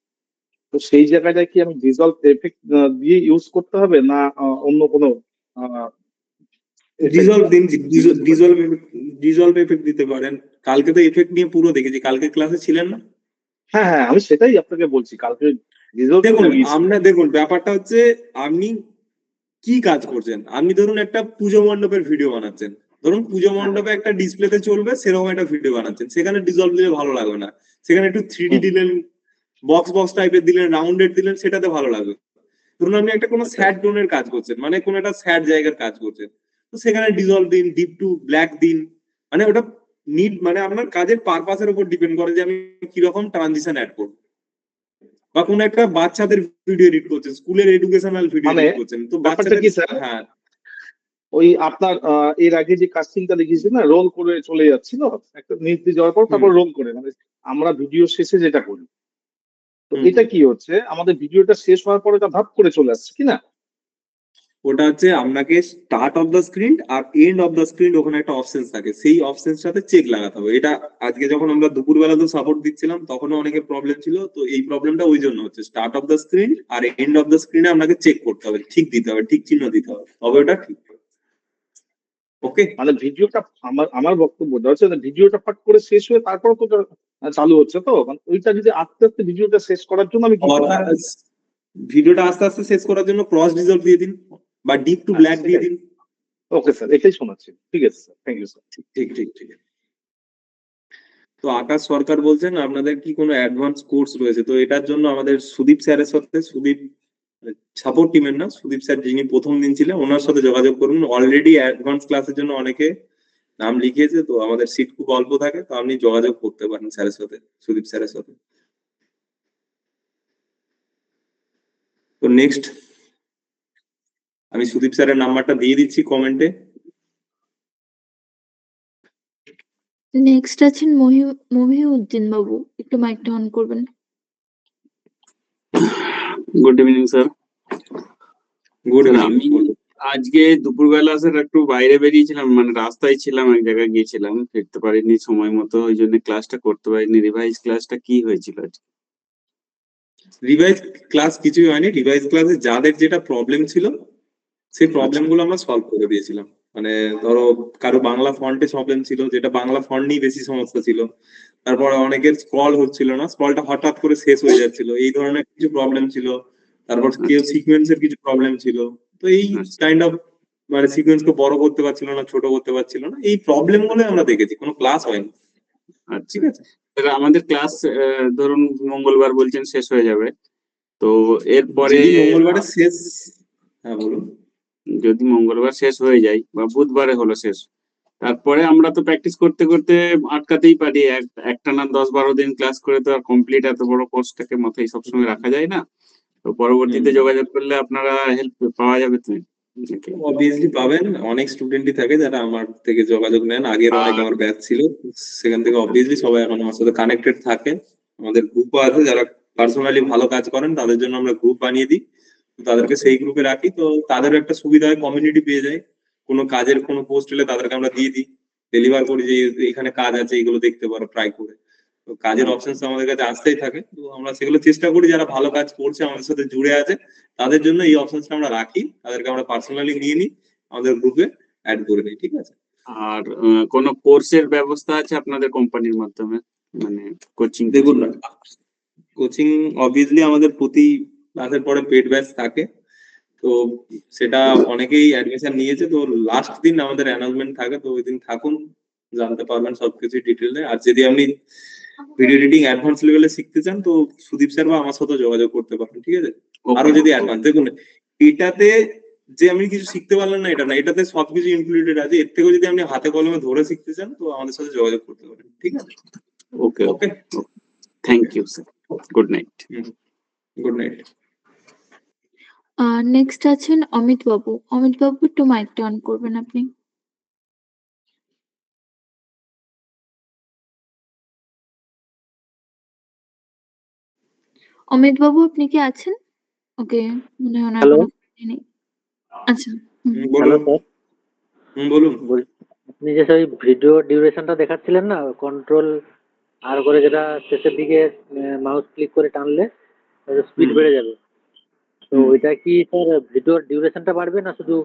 তো সেই জায়গাটায় কি আমি ডিসলভ এফেক্ট দিয়ে ইউজ করতে হবে, না অন্য কোনো এফেক্ট? ডিজলভ দিন, ডিজলভ এফেক্ট দিতে পারেন। কালকে তো এফেক্ট নিয়ে পুরো দেখেছি, কালকে ক্লাসে ছিলেন না? হ্যাঁ, হ্যাঁ, আমি সেটাই আপনাকে বলছি। কালকে ডিসলভ দেখুন, করে গিয়েছি। দেখুন ব্যাপারটা হচ্ছে আপনি কি কাজ করছেন। আপনি ধরুন একটা পুজো মণ্ডপের ভিডিও বানাচ্ছেন, ধরুন পুজো হ্যাঁ, মণ্ডপে একটা ডিসপ্লেতে চলবে সেরকম একটা ভিডিও বানাচ্ছেন, সেখানে ডিজলভ দিলে ভালো লাগবে না। সেখানে একটু থ্রিডি হুম, দিলেন, বক্স বক্স টাইপের দিলেন, রাউন্ডেড দিলেন, সেটাতে ভালো লাগবে। ধরুন আপনি একটা কোনো আচ্ছা, স্যাড টোনের কাজ করছেন, মানে কোনো একটা স্যাড জায়গার কাজ করছেন, তো সেখানে ডিজলভ দিন, ডিপ টু ব্ল্যাক দিন। মানে ওটা নিড, মানে আপনার কাজের পারপাসের উপর ডিপেন্ড করে যে আমি কিরকম ট্রানজিশন অ্যাড করবো। বা কোনো একটা বাচ্চাদের ভিডিও এডিট করছেন, স্কুলের এডুকেশনাল ভিডিও মানে এডিট করছেন, তো ব্যাপারটা বাচ্চাদের। কি স্যার? হ্যাঁ ওই আপনার এর আগে যে কাস্টিংটা দেখিয়েছে না, রোল করে চলে যাচ্ছিল একটা নির্দিষ্ট যাওয়ার পর, হুম তারপর রোল করে, মানে আমরা ভিডিও শেষে যেটা করি। তো হুম এটা কি হচ্ছে, আমাদের ভিডিওটা শেষ হওয়ার পরে এটা ধাপ করে চলে আসছে কিনা? ওটা হচ্ছে আপনাকে স্টার্ট অফ দ্য স্ক্রিন আর এন্ড অফ দ্য স্ক্রিন, ওখানে একটা অপশন থাকে, সেই অপশন সাথে চেক লাগাতে হবে। এটা আজকে যখন আমরা দুপুরবেলা তো সাপোর্ট দিচ্ছিলাম, তখনও অনেকের প্রবলেম ছিল, তো এই প্রবলেমটা ওই জন্য হচ্ছে। স্টার্ট অফ দ্য স্ক্রিন আর এন্ড অফ দ্য স্ক্রিনে আপনাকে চেক করতে হবে, ঠিক দিতে হবে, ঠিক চিহ্ন দিতে হবে, তবে ওটা ঠিক। ওকে। মানে ভিডিওটা, আমার আমার বক্তব্যটা হচ্ছে যে ভিডিওটা ফাট করে শেষ হয়ে তারপর তো ওটা চালু হচ্ছে। তো মানে ওইটা যদি আস্তে আস্তে ভিডিওটা শেষ করার জন্য আমি কি করবো? ভিডিওটা আস্তে আস্তে শেষ করার জন্য ক্রস ডিজলভ দিয়ে দিন, বা ডিপ টু আচ্ছা, ব্ল্যাক দিয়ে সেটাই। দিন। ওকে স্যার, এটাই শোনাচ্ছি। ঠিক আছে স্যার, থ্যাংক ইউ স্যার। ঠিক ঠিক ঠিক ঠিক। তো আকাশ সরকার বলছেন আপনাদের কি কোনো অ্যাডভান্স কোর্স রয়েছে? তো এটার জন্য আমাদের সুদীপ স্যারের সাথে, সুদীপ সাপোর্ট টিমের না, সুদীপ স্যার যিনি প্রথম দিন ছিলেন, ওনার সাথে যোগাযোগ করুন। অলরেডি অ্যাডভান্স ক্লাসের জন্য অনেকে নাম লিখিয়েছে, তো আমাদের সিট খুব অল্প থাকে, তো আপনি যোগাযোগ করতে পারেন স্যারের সাথে, সুদীপ স্যারের সাথে। তো নেক্সট আমি সুদীপ স্যারের নাম্বারটা দিয়ে দিচ্ছি কমেন্টে। নেক্সট আছেন মহিউদ্দিন বাবু। একটু মাইকটা অন করবেন। Good evening sir. Good sir evening. আমি আজকে দুপুরবেলা স্যার একটু বাইরে বেরিয়েছিলাম, মানে রাস্তায় ছিলাম, এক জায়গায় গিয়েছিলাম, ফিরতে পারিনি সময় মতো, ওই জন্য ক্লাসটা করতে পারিনি। রিভাইজ ক্লাসটা কি হয়েছিল আজকে? রিভাইজ ক্লাস কিছুই হয়নি। রিভাইজ ক্লাসে যাদের যেটা প্রবলেম ছিল, সেই প্রবলেম আচ্ছা গুলো আমরা সলভ করে দিয়েছিলাম। মানে ধরো কারো বাংলা ফন্টে প্রবলেম ছিল, যেটা বাংলা ফন্ট নিয়ে বেশি সমস্যা ছিল। তারপরে অনেকের স্ক্রল হচ্ছিল না, স্ক্রলটা হঠাৎ করে শেষ হয়ে যাচ্ছিল, এই ধরনের কিছু প্রবলেম ছিল। তারপর কেউ আচ্ছা সিকোয়েন্সের কিছু প্রবলেম ছিল। তো এই আচ্ছা কাইন্ড অফ, মানে সিকোয়েন্স কে বড় করতে পারছিল না, ছোট করতে পারছিল না, এই প্রবলেম গুলো আমরা দেখেছি, কোনো ক্লাস হয়নি। আচ্ছা। ঠিক আছে। স্যার আমাদের ক্লাস ধরুন মঙ্গলবার বলছেন শেষ হয়ে যাবে, তো এরপরে যদি মঙ্গলবারে শেষ, হ্যাঁ বলুন। যদি মঙ্গলবার শেষ হয়ে যায় বা বুধবারে হলো শেষ, তারপরে আমরা তো প্র্যাকটিস করতে করতে আটকাতেই পারি। একটানা 10-12 দিন ক্লাস করে তো আর কমপ্লিট এত বড় কোর্সটাকে মাথায় সবসময় রাখা যায় না। তো পরবর্তীতে যোগাযোগ করলে আপনারা হেল্প পাওয়া যাবে তো নাকি? অবভিয়াসলি পাবেন, অনেক স্টুডেন্টই থাকে যারা আমার থেকে যোগাযোগ নেন, আগের অনেক আর আমার ব্যাচ ছিল, সেখান থেকে অবভিয়াসলি সবাই এখন আমার সাথে কানেক্টেড থাকে। আমাদের গ্রুপও আছে, যারা পার্সোনালি ভালো কাজ করেন তাদের জন্য আমরা গ্রুপ বানিয়ে দিই, তো তাদেরকে সেই গ্রুপে রাখি, তো তাদেরও একটা সুবিধা হয়, কমিউনিটি পেয়ে যায়। কোনো কাজের কোনো পোস্ট এলে তাদেরকে আমরা দিয়ে দিই, ডেলিভার করি যে এখানে কাজ আছে, এগুলো দেখতে পারো, ট্রাই করে। তো কাজের অপশনস আমাদের কাছে আসতেই থাকে, তো আমরা সেগুলো চেষ্টা করি, যারা ভালো কাজ করছে আমাদের সাথে জুড়ে আছে তাদের জন্য এই অপশনসটা আমরা রাখি, তাদেরকে আমরা পার্সোনালি নিয়ে নিই, আমাদের গ্রুপে অ্যাড করে নিই। ঠিক আছে। আর কোনো কোর্সের ব্যবস্থা আছে আপনাদের কোম্পানির মাধ্যমে, মানে কোচিং দেখুন, কোচিং অবভিয়াসলি আমাদের প্রতি ক্লাসের পরে পেড ব্যাচ থাকে, তো সেটা অনেকেই অ্যাডমিশন নিয়েছে, তো লাস্ট দিন আমাদের অ্যানাউন্সমেন্ট থাকে, তো ওই দিন থাকুন, জানতে পারবেন সবকিছু ডিটেইলে। আর যদি আপনি ভিডিও এডিটিং অ্যাডভান্স লেভেলে শিখতে চান, তো সুদীপ স্যার বা আমার সাথে যোগাযোগ করতে পারেন। ঠিক আছে। আরো যদি অ্যাডভান্স, দেখুন এটাতে যে আমি কিছু শিখতে পারলাম না এটা না, এটাতে সবকিছু ইনক্লুডেড আছে। এর থেকেও যদি আপনি হাতে কলমে ধরে শিখতে চান, তো আমাদের সাথে যোগাযোগ করতে পারেন। ঠিক আছে। Okay okay. Thank you sir, good night. Good night. Next আছেন অমিত বাবু। অমিত বাবু একটু মাইকটা অন করবেন আপনি। অমিত বাবু আপনি কি আছেন? ওকে, মনে হয় ওনার হ্যালো। কোনো কথা নেই। আচ্ছা, হ্যালো বলুন। স্যার, বলুন। আপনি যে সেই ভিডিও ডিউরেশনটা দেখাচ্ছিলেন না, কন্ট্রোল আর করে যেটা শেষের দিকে মাউস ক্লিক করে টানলে স্পিড হুম। বেড়ে যাবে, তো হুম। ওইটা কি স্যার ভিডিওর ডিউরেশনটা বাড়বে না শুধু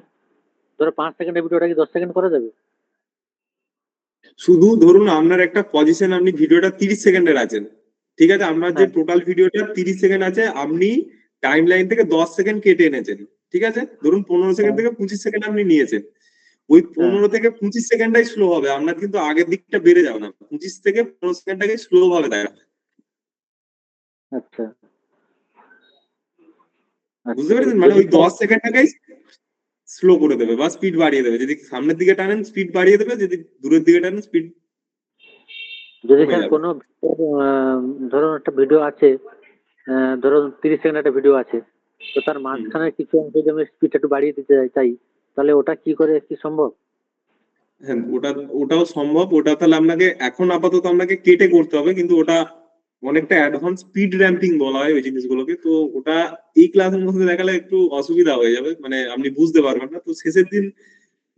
ধরো 5 সেকেন্ডের ভিডিওটা কি 10 সেকেন্ড করা যাবে? শুধু ধরুন আপনার একটা পজিশন, আপনি ভিডিওটা 30 সেকেন্ডের আছেন, ঠিক আছে, আপনার যে হ্যাঁ টোটাল ভিডিওটা 30 সেকেন্ড আছে, আপনি টাইম লাইন থেকে 10 সেকেন্ড কেটে এনেছেন, ঠিক আছে, ধরুন 15 সেকেন্ড হ্যাঁ থেকে 25 সেকেন্ড আপনি নিয়েছেন, ওই হ্যাঁ 15 থেকে 25 সেকেন্ডটাই স্লো হবে আপনার, কিন্তু আগের দিকটা বেড়ে যাবে না, 25 থেকে 15 সেকেন্ডটাকে স্লো ভাবে দেখাবে। আচ্ছা বুঝতে আচ্ছা, পেরেছেন? মানে যদি ওই 10 সেকেন্ডটাকেই স্লো করে দেবে বা স্পিড বাড়িয়ে দেবে, যদি সামনের দিকে টানেন স্পিড বাড়িয়ে দেবে, যদি দূরের দিকে টানেন স্পিড যদি কমে স্যার যাবে। কোনো ধরুন একটা ভিডিও আছে, ধরুন 30 সেকেন্ড একটা ভিডিও আছে, তো তার মাঝখানে কিছু অংশ যদি আমি স্পিডটা একটু বাড়িয়ে দিতে চাই, তাহলে ওটা কি করে কি সম্ভব? হ্যাঁ, ওটাও সম্ভব, ওটা তাহলে আপনাকে এখন আপাতত আপনাকে কেটে করতে হবে, কিন্তু ওটা অনেকটা অ্যাডভান্স স্পিড র্যাম্পিং বলা হয় ওই জিনিসগুলোকে, তো ওটা এই ক্লাসের মধ্যে দেখালে একটু অসুবিধা হয়ে যাবে, মানে আপনি বুঝতে পারবেন না, তো শেষের দিন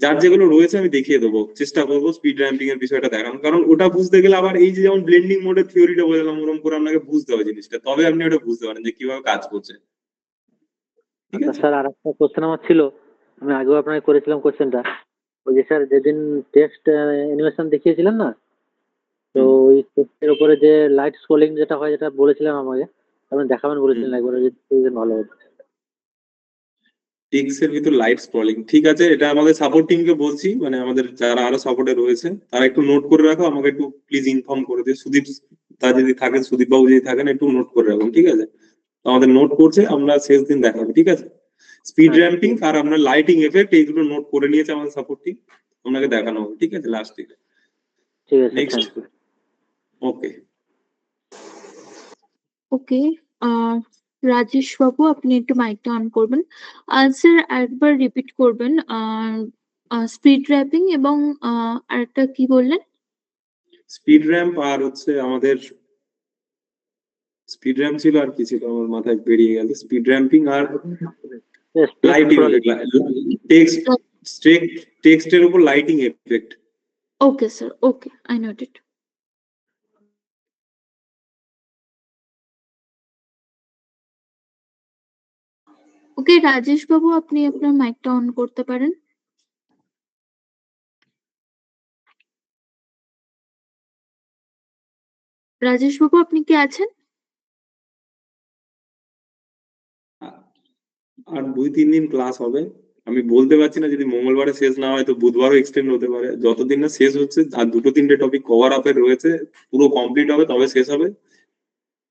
যার যেগুলো রয়েছে আমি দেখিয়ে দেবো, চেষ্টা করবো স্পিড র্যাম্পিং এর বিষয়টা দেখানো, কারণ ওটা বুঝতে গেলে আবার এই যে যেমন ব্লেন্ডিং মোডের থিওরিটা বোঝালাম, ওরকম করে আপনাকে বুঝতে হবে জিনিসটা, তবে আপনি ওটা বুঝতে পারেন যে কিভাবে কাজ করছে, ঠিক আচ্ছা আছে। স্যার, আর একটা কোশ্চেন আমার ছিল, আমি আগেও আপনাকে করেছিলাম কোশ্চেনটা। ওই যে স্যার যেদিন টেক্সট অ্যানিমেশন দেখিয়েছিলেন না, তো হুম। ওই টেক্সটের উপরে যে লাইট স্ক্রোলিং যেটা হয়, যেটা বলেছিলেন আমাকে, আপনি দেখাবেন হুম। বলেছিলেন একবার, যদি ভালো হতো। টেক্স এর ভিতর লাইট স্ক্রলিং, ঠিক আছে, এটা আমাদের সাপোর্ট টিমকে বলছি, মানে আমাদের যারা আরো সাপোর্টে রয়েছে তারা একটু নোট করে রাখো, আমাকে একটু প্লিজ ইনফর্ম করে দিও, সুদীপ তা যদি থাকেন, সুদীপ বাবু যদি থাকেন একটু নোট করে রাখুন, ঠিক আছে, তো আমাদের নোট করছে, আমরা শেষ দিন দেখাবো, ঠিক আছে, স্পিড আচ্ছা র্যাম্পিং আর আপনার লাইটিং এফেক্ট এইগুলো নোট করে নিয়েছে আমাদের সাপোর্ট টিম, আপনাকে দেখানো হবে, ঠিক আছে, লাস্ট দিকে। ঠিক আছে, next. Thank you. Okay. Okay. Rajesh বাবু আপনি একটু মাইকটা অন করবেন। স্যার আরেকবার রিপিট করবেন, স্পিড র্যাপিং এবং আরেকটা কি বললেন? স্পিড র্যাম্প আর হচ্ছে আমাদের স্পিড র্যাম্প ছিল, আর কি ছিল আমার মাথায় বেরিয়ে গেল, স্পিড র্যাম্পিং আর লাইটিং এফেক্ট, টেক্সট টেক্সটের উপর lighting effect. Okay sir, okay, I note it. Okay, Rajesh বাবু আপনি আপনার মাইকটা অন করতে পারেন। রাজেশ বাবু আপনি কি আছেন? আর 2-3 দিন ক্লাস হবে, আমি বলতে পারছি না, যদি মঙ্গলবারে শেষ না হয় তো বুধবারও এক্সটেন্ড হতে পারে, যতদিন না শেষ হচ্ছে, আর 2-3টে টপিক কভার আপের রয়েছে, পুরো কমপ্লিট হবে তবে শেষ হবে।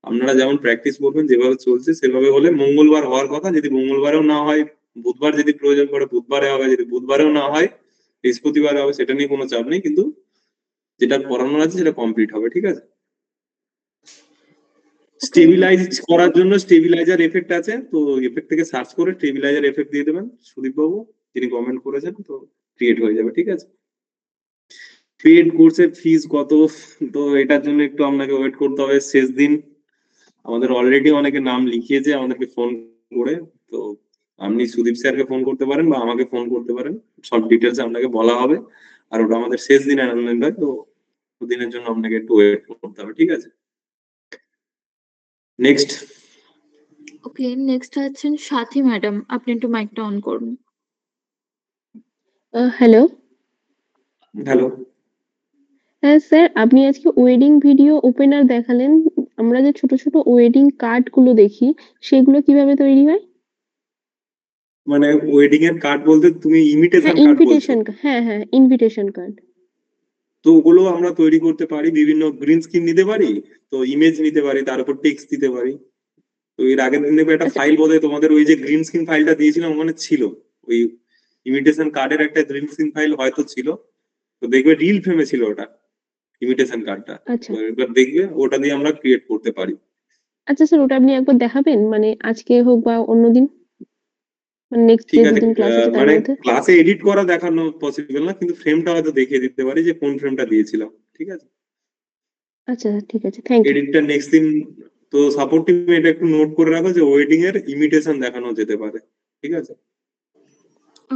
আপনারা যেমন প্র্যাকটিস করবেন, যেভাবে চলছে সেভাবে হলে মঙ্গলবার হওয়ার কথা, যদি মঙ্গলবারেও না হয় বুধবার, যদি প্রয়োজন পড়ে বুধবারে হবে, যদি বুধবারেও না হয় বৃহস্পতিবারে হবে, সেটা নিয়ে কোনো চাপ নেই, কিন্তু যেটা পড়ানো আছে সেটা কমপ্লিট হবে, ঠিক আছে। স্টেবিলাইজ করার জন্য স্টেবিলাইজার এফেক্ট আছে, তো এফেক্ট থেকে সার্চ করে স্টেবিলাইজার এফেক্ট দিয়ে দেবেন সুদীপ বাবু, যিনি কমেন্ট করেছেন, তো ক্রিয়েট হয়ে যাবে, ঠিক আছে। পেড কোর্সের ফিজ কত, তো এটার জন্য একটু আপনাকে ওয়েট করতে হবে শেষ দিন, আমাদের অলরেডি অনেকে নাম লিখিয়েছে আমাদেরকে ফোন করে, তো আপনি সুদীপ স্যারকে ফোন করতে পারেন বা আমাকে ফোন করতে পারেন, সব ডিটেলস আপনাকে বলা হবে, আর ওটা আমাদের শেষ দিন অ্যানাউন্সমেন্ট হয়, তো দিনের জন্য আপনাকে একটু ওয়েট করতে হবে, ঠিক আছে। নেক্সট। ওকে, নেক্সট আছেন সাথী ম্যাডাম, আপনি একটু মাইকটা অন করুন। হ্যালো। হ্যালো। হ্যাঁ স্যার, আপনি আজকে ওয়েডিং ভিডিও ওপেনার দেখালেন। আমরা যে ছোট ছোট ওয়েডিং কার্ড গুলো দেখি, সেগুলো কিভাবে তৈরি হয়? মানে ওয়েডিং এর কার্ড বলতে তুমি ইমিটেশন হ্যাঁ, কার্ড বলছো? ইনভিটেশন। হ্যাঁ হ্যাঁ, ইনভিটেশন কার্ড। তো ওগুলো আমরা তৈরি করতে পারি, বিভিন্ন গ্রিন স্ক্রিন নিতে পারি, তো ইমেজ নিতে পারি, তার উপর টেক্সট দিতে পারি, তো এর আগের দিন দেখবে একটা আচ্ছা। ফাইল বোধহয় তোমাদের ওই যে গ্রিন স্ক্রিন ফাইলটা দিয়েছিলাম ওখানে ছিল, ওই ইমিটেশন কার্ডের একটা গ্রিন স্ক্রিন ফাইল হয়তো ছিল, তো দেখবে রিল ফ্রেমে ছিল ওটা, ইমিটেশন কার্ডটা। আচ্ছা। তো এবার দেখবে ওটা দিয়ে আমরা ক্রিয়েট করতে পারি। আচ্ছা স্যার, ওটা আপনি একবার দেখাবেন? মানে আজকে হোক বা অন্যদিন? মানে নেক্সট ঠিক যে আছে, দুদিন ক্লাস আছে তার মানে মধ্যে? ক্লাসে এডিট করা দেখানো পসিবল না, কিন্তু ফ্রেমটা হয়তো দেখিয়ে দিতে পারি যে কোন ফ্রেমটা দিয়েছিলাম। ঠিক আছে, আচ্ছা স্যার, ঠিক আছে। Thank you. এডিটটা নেক্সট দিন। তো সাপোর্ট টিমে এটা একটু নোট করে রাখো যে ওয়েডিং এর ইমিটেশন দেখানো যেতে পারে। ঠিক আছে,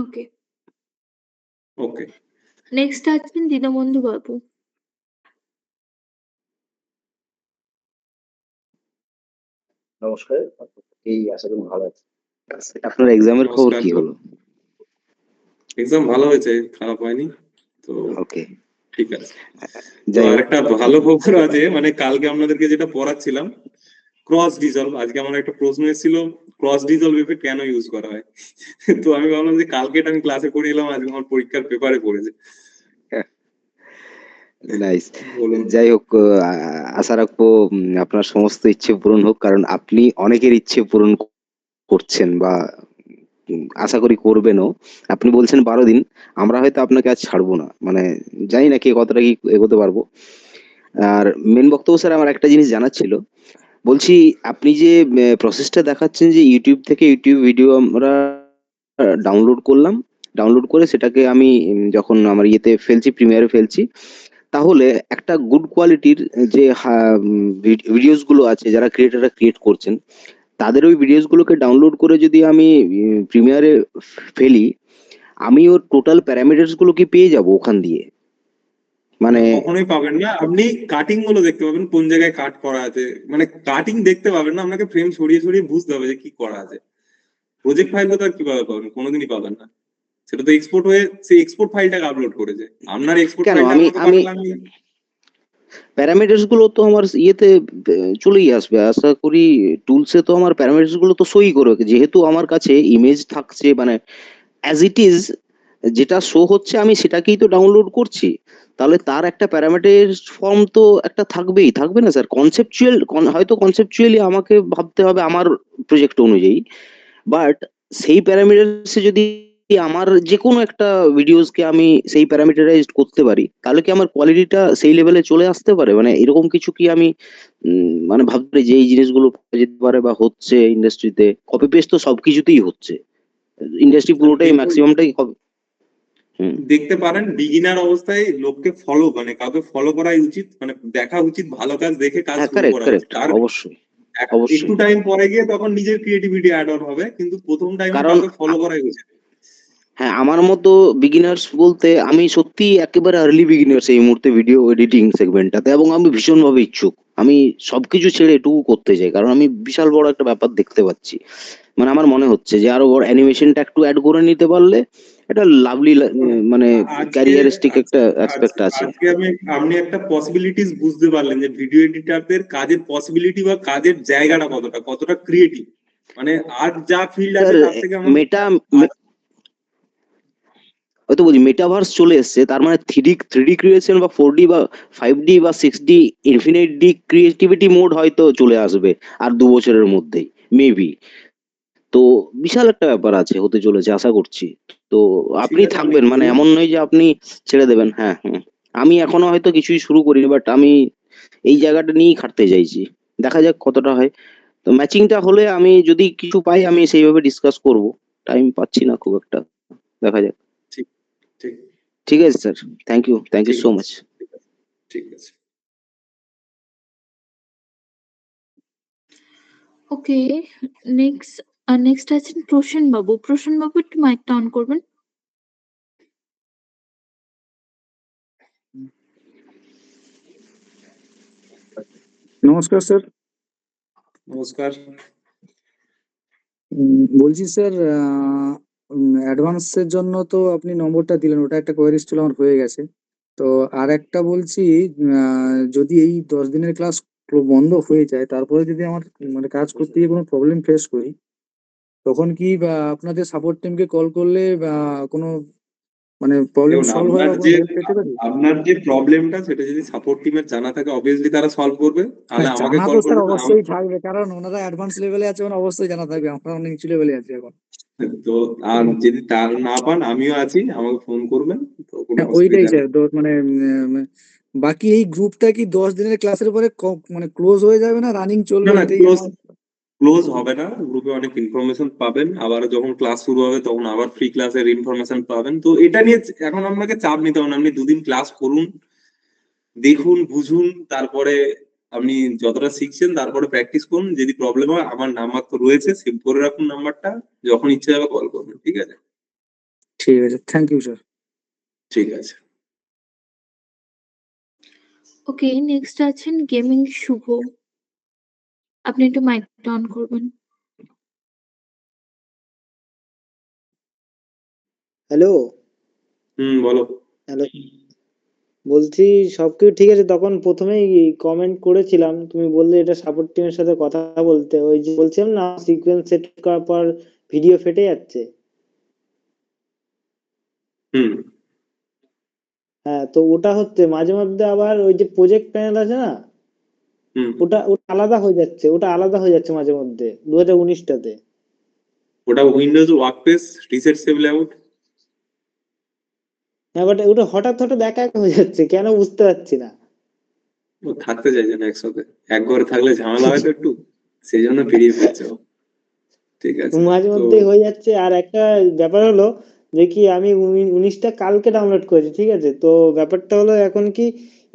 ওকে, ওকে। নেক্সট আছেন দীনবন্ধু বাবু। নমস্কার, এই আশা করি ভালো আছে। আপনার এক্সামের খবর নমস্কার। কি হলো? এক্সাম ভালো হয়েছে, খারাপ হয়নি। তো ওকে, ঠিক আছে। তো যাই হোক, আরেকটা ভালো খবর আছে, মানে কালকে আপনাদেরকে যেটা পড়াচ্ছিলাম ক্রস ডিজলভ, আজকে আমার একটা প্রশ্ন এসেছিল ক্রস ডিজলভ এফেক্ট কেন ইউজ করা হয়। তো আমি ভাবলাম যে কালকে এটা আমি ক্লাসে পড়ে এলাম, আজকে আমার পরীক্ষার পেপারে পড়েছে। নাইস। বলুন। যাই হোক, আশা রাখবো আপনার সমস্ত ইচ্ছে পূরণ হোক, কারণ আপনি অনেকের ইচ্ছে পূরণ করছেন বা আশা করি করবেনও। আপনি বলছেন 12 দিন, আমরা হয়তো আপনাকে আজ ছাড়বো না, মানে জানি না কে কতটা কি এগোতে পারবো। আর মেন বক্তব্য স্যার আমার একটা জিনিস জানার ছিল। বলছি, আপনি যে প্রসেসটা দেখাচ্ছেন যে ইউটিউব থেকে ইউটিউব ভিডিও আমরা ডাউনলোড করলাম, ডাউনলোড করে সেটাকে আমি যখন আমার ইয়েতে ফেলছি, প্রিমিয়ারে ফেলছি, তাহলে একটা গুড কোয়ালিটির যে ভিডিওস গুলো আছে যারা ক্রিয়েটাররা ক্রিয়েট করছেন, তাদের ওই ভিডিওস গুলোকে ডাউনলোড করে যদি আমি প্রিমিয়ারে ফেলি, আমি ওর টোটাল প্যারামিটার্স গুলো কি পেয়ে যাব ওখান দিয়ে? মানে কখনোই পাবেন না, আপনি কাটিং গুলো দেখতে পাবেন কোন জায়গায় কাট করা আছে, মানে কাটিং দেখতে পাবেন না, আপনাকে ফ্রেম সরিয়ে সরিয়ে বুঝতে হবে যে কি করা আছে। প্রজেক্ট ফাইল তো তার কিভাবে পাবেন, কোনোদিনই পাবেন না। সেটা তো এক্সপোর্ট হয়ে সেই এক্সপোর্ট ফাইলটাকে আপলোড করেছে, আপনার এক্সপোর্ট কেন ফাইলটা আমি আমাকে আমি পাঠালে আমি প্যারামিটার্স গুলো তো আমার ইয়েতে চলেই আসবে আশা করি। টুলসে তো আমার প্যারামিটার্স গুলো তো সই করে, যেহেতু আমার কাছে ইমেজ থাকছে, মানে অ্যাজ ইট ইজ যেটা শো হচ্ছে আমি সেটাকেই তো ডাউনলোড করছি, তাহলে তার একটা প্যারামিটার ফর্ম তো একটা থাকবেই, থাকবে না স্যার? কনসেপচুয়াল, হয়তো কনসেপচুয়ালি আমাকে ভাবতে হবে আমার প্রজেক্ট অনুযায়ী, বাট সেই প্যারামিটারসে যদি আমার যে কোনো একটা ভিডিওসকে আমি সেই প্যারামিটারাইজড করতে পারি, তাহলে কি আমার কোয়ালিটিটা সেই লেভেলে চলে আসতে পারে? মানে এরকম কিছু কি আমি মানে ভাবতে পারি যে এই জিনিসগুলো পাওয়া যেতে পারে বা হচ্ছে ইন্ডাস্ট্রিতে? কপি পেস্ট তো সবকিছুতেই হচ্ছে, ইন্ডাস্ট্রি পুরোটাই দেখুন, ম্যাক্সিমামটাই কপি। হুম, দেখতে পারেন বিগিনার অবস্থায় লোককে ফলো, মানে কাউকে ফলো করাই উচিত, মানে দেখা উচিত, ভালো কাজ দেখে কাজ হ্যাঁ, শুরু কারেক্ট করা উচিত। কারেক্ট, তার অবশ্যই একটু অবশ্যই। টাইম পরে গিয়ে তখন নিজের ক্রিয়েটিভিটি অ্যাড অন হবে, কিন্তু প্রথম টাইমে কারণ কাউকে ফলো করাই উচিত। হ্যাঁ, আমার মতো বিগিনার্স বলতে আমি সত্যি একেবারে আর্লি বিগিনার্স এই মুহূর্তে ভিডিও এডিটিং সেগমেন্টটাতে, এবং আমি ভীষণভাবে ইচ্ছুক। আমি সবকিছু ছেড়ে এটুকু করতে চাই, কারণ আমি বিশাল বড় একটা ব্যাপার দেখতে পাচ্ছি। মানে আমার মনে হচ্ছে যে আরো বড় অ্যানিমেশনটা একটু অ্যাড করে নিতে পারলে এটা লাভলি, মানে আজকে ক্যারিয়ারিস্টিক একটা আজকে অ্যাসপেক্ট আছে। আজকে আপনি একটা পসিবিলিটিস বুঝতে পারলেন যে ভিডিও এডিটরদের কাজের পসিবিলিটি বা কাজের জায়গাটা কতটা ক্রিয়েটিভ, মানে আর যা ফিল্ড স্যার, আছে তার থেকে আমাদের মেটা হয়তো বলছি মেটাভার্স চলে এসছে, তার মানে থ্রি ডি ক্রিয়েশন বা 4D বা 5D বা 6D infinite D creativity mode হয়তো চলে আসবে আর 2 বছরের মধ্যেই মেবি। তো বিশাল একটা ব্যাপার আছে, হতে চলেছে আশা করছি। তো ঠিক আপনি আছে, আপনি থাকবেন, মানে করুন। এমন নয় যে আপনি ছেড়ে দেবেন। হ্যাঁ হ্যাঁ, আমি এখনো হয়তো কিছুই শুরু করিনি, বাট আমি এই জায়গাটা নিয়েই খাটতে চাইছি। দেখা যাক কতটা হয়। তো ম্যাচিংটা হলে আমি যদি কিছু পাই আমি সেইভাবে ডিসকাস করব। টাইম পাচ্ছি না খুব একটা, দেখা যাক। ঠিক ঠিক ঠিক আছে স্যার, থ্যাংক ইউ ঠিক সো আছে, মাচ। ঠিক আছে। ওকে, নেক্সট আছেন প্রসেন বাবু। প্রসেন বাবু একটু মাইকটা অন করবেন। নমস্কার স্যার। নমস্কার। বলছি স্যার, অ্যাডভান্সের জন্য তো আপনি নম্বরটা দিলেন, ওটা একটা কোয়ারিজ ছিল, আমার হয়ে গেছে। তো আর একটা বলছি, যদি এই 10 দিনের ক্লাস বন্ধ হয়ে যায়, তারপরে যদি আমার মানে কাজ করতে গিয়ে কোনো প্রবলেম ফেস করি, তখন কি বা আপনাদের সাপোর্ট টিমকে কল করলে বা কোনো মানে প্রবলেম দেখুন, সলভ হয় বা কোনো হেল্প পেতে পারি? আপনার যে প্রবলেমটা সেটা যদি সাপোর্ট টিমের জানা থাকে অবভিয়াসলি তারা সলভ করবে, তাহলে হ্যাঁ, আমাকে জানা কল তো স্যার করবেন। অবশ্যই থাকবে, কারণ ওনারা অ্যাডভান্স লেভেলে আছে, মানে অবশ্যই জানা থাকবে। আমরা অনেক নিচু লেভেলে আছি এখন। তো আর যদি তার না পান আমিও আছি, আমাকে ফোন করবেন, তো কোনো হ্যাঁ, ওইটাই অসুবিধা নেই। স্যার। তো মানে বাকি এই গ্রুপটা কি 10 দিনের ক্লাসের পরে মানে ক্লোজ হয়ে যাবে না রানিং না চলবে না, এটাই ক্লোজ হবে না, গ্রুপে অনেক ইনফরমেশন পাবেন, আবার যখন ক্লাস শুরু হবে তখন আবার ফ্রি ক্লাসের ইনফরমেশন পাবেন। তো এটা নিয়ে এখন আপনাকে চাপ নিতে হবে না, আপনি 2 দিন ক্লাস করুন, দেখুন, বুঝুন, তারপরে আপনি যতটা শিখছেন তারপরে প্র্যাকটিস করুন। যদি প্রবলেম হয় আমার নাম্বার তো রয়েছে, সেভ করে রাখুন নাম্বারটা, যখন ইচ্ছে হবে কল করবেন, ঠিক আছে? ঠিক আছে, থ্যাংক ইউ স্যার। ঠিক আছে। ওকে, নেক্সট আছেন গেমিং শুভ। আপনি একটু মাইকটা অন করবেন। হ্যালো বলো। হ্যালো বলছি সবকিছু ঠিক আছে। তখন প্রথমেই কমেন্ট করেছিলাম, তুমি বললে এটা সাপোর্ট টিমের সাথে কথা বলতে। ওই যে বলছিলাম না, সিকোয়েন্স সেট করার পর ভিডিও ফেটে যাচ্ছে। হুম হ্যাঁ, তো ওটা হচ্ছে মাঝে মধ্যে আবার ওই যে প্রজেক্ট প্যানেল আছে না, হুম ওটা ওটা আলাদা হয়ে যাচ্ছে, ওটা আলাদা হয়ে যাচ্ছে মাঝে মধ্যে 2019টাতে। ওটা Windows workspace reset save layout. হ্যাঁ, বাট ওটা হঠাৎ হঠাৎ একা একা হয়ে যাচ্ছে, কেন বুঝতে পারছি না। ও থাকতে চাইছে না একসাথে, এক ঘরে থাকলে ঝামেলা হয় তো একটু, সেই জন্য বেরিয়ে ফেলছে ও। ঠিক আছে। মাঝে তো মধ্যেই হয়ে যাচ্ছে। আর একটা ব্যাপার হলো যে কি, আমি 19টা কালকে ডাউনলোড করেছি, ঠিক আছে? তো ব্যাপারটা হলো এখন কি,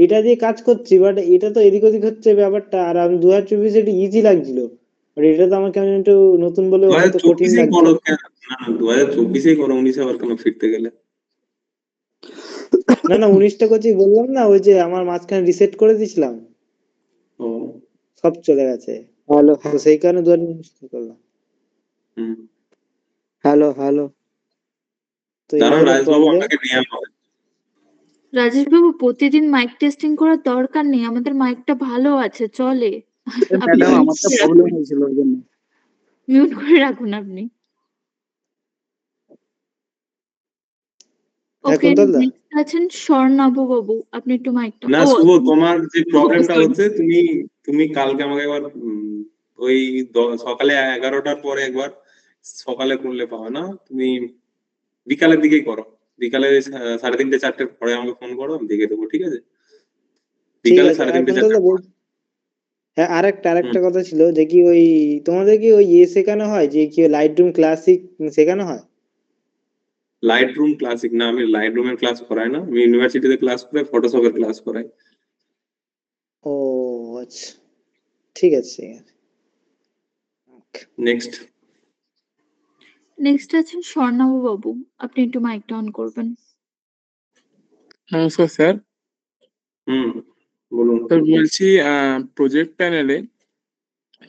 এটা দিয়ে কাজ করছি, বাট এটা তো এদিক ওদিক হচ্ছে ব্যাপারটা। আর আমি 2024 এটা ইজি লাগছিল, বাট এটা তো আমার কেমন একটু নতুন বলে হয়তো কঠিন 2024-এই লাগছে। করো কেন? না না, 2024-এই করো, 19-এ আবার কেন ফিরতে গেলে? না না, 19টা করছি বললাম না, ওই যে আমার মাঝখানে রিসেট করে দিয়েছিলাম, ও সব চলে গেছে। হ্যালো, তো সেই কারণে 2019 করলাম। হুম হ্যালো হ্যালো তো এই দাঁড়াও হলো রাজবাবু, প্রবলেম। হ্যাঁ। আপনাকে নেওয়া হবে। রাজেশ বাবু, প্রতিদিন মাইক টেস্টিং করার দরকার নেই, আমাদের মাইকটা ভালো আছে, চলে। আপনি ম্যাডাম মিউট আমার তো করে প্রবলেম রাখুন, হয়েছিল ওই জন্য। মিউট করে রাখুন আপনি। হ্যাঁ, ওকে, কুন্তলদা। নেক্সট আছেন স্বর্ণাভ বাবু। আপনি একটু মাইকটা না ও শুভ, তোমার যে প্রবলেমটা সরি। হচ্ছে, তুমি তুমি কালকে আমাকে একবার ওই সকালে 11টার পরে একবার, সকালে করলে পাবে না, তুমি বিকালের দিকেই করো, বিকালে 3:30 4টের পরে আমাকে ফোন করো, আমি দেখে দেবো, ঠিক আছে? ঠিক বিকালে আছে। আর 3:30 কুন্তলদা 4টের পরে। হ্যাঁ, আরেকটা হুম আরেকটা কথা ছিল যে কি, ওই তোমাদের কি ওই শেখানো হয় যে কি, লাইট রুম ক্লাসিক শেখানো হয়? লাইট রুম ক্লাসিক না, আমি লাইট রুমের ক্লাস করাই না, আমি ইউনিভার্সিটিতে ক্লাস করাই, ফটোশপের ক্লাস করাই। ও আচ্ছা, ঠিক আছে ঠিক আছে। নেক্সট। নেক্সট আছেন স্বর্ণাভ বাবু। আপনি একটু মাইকটা অন করবেন। নমস্কার স্যার। বলুন। স্যার বলছি প্রজেক্ট প্যানেলে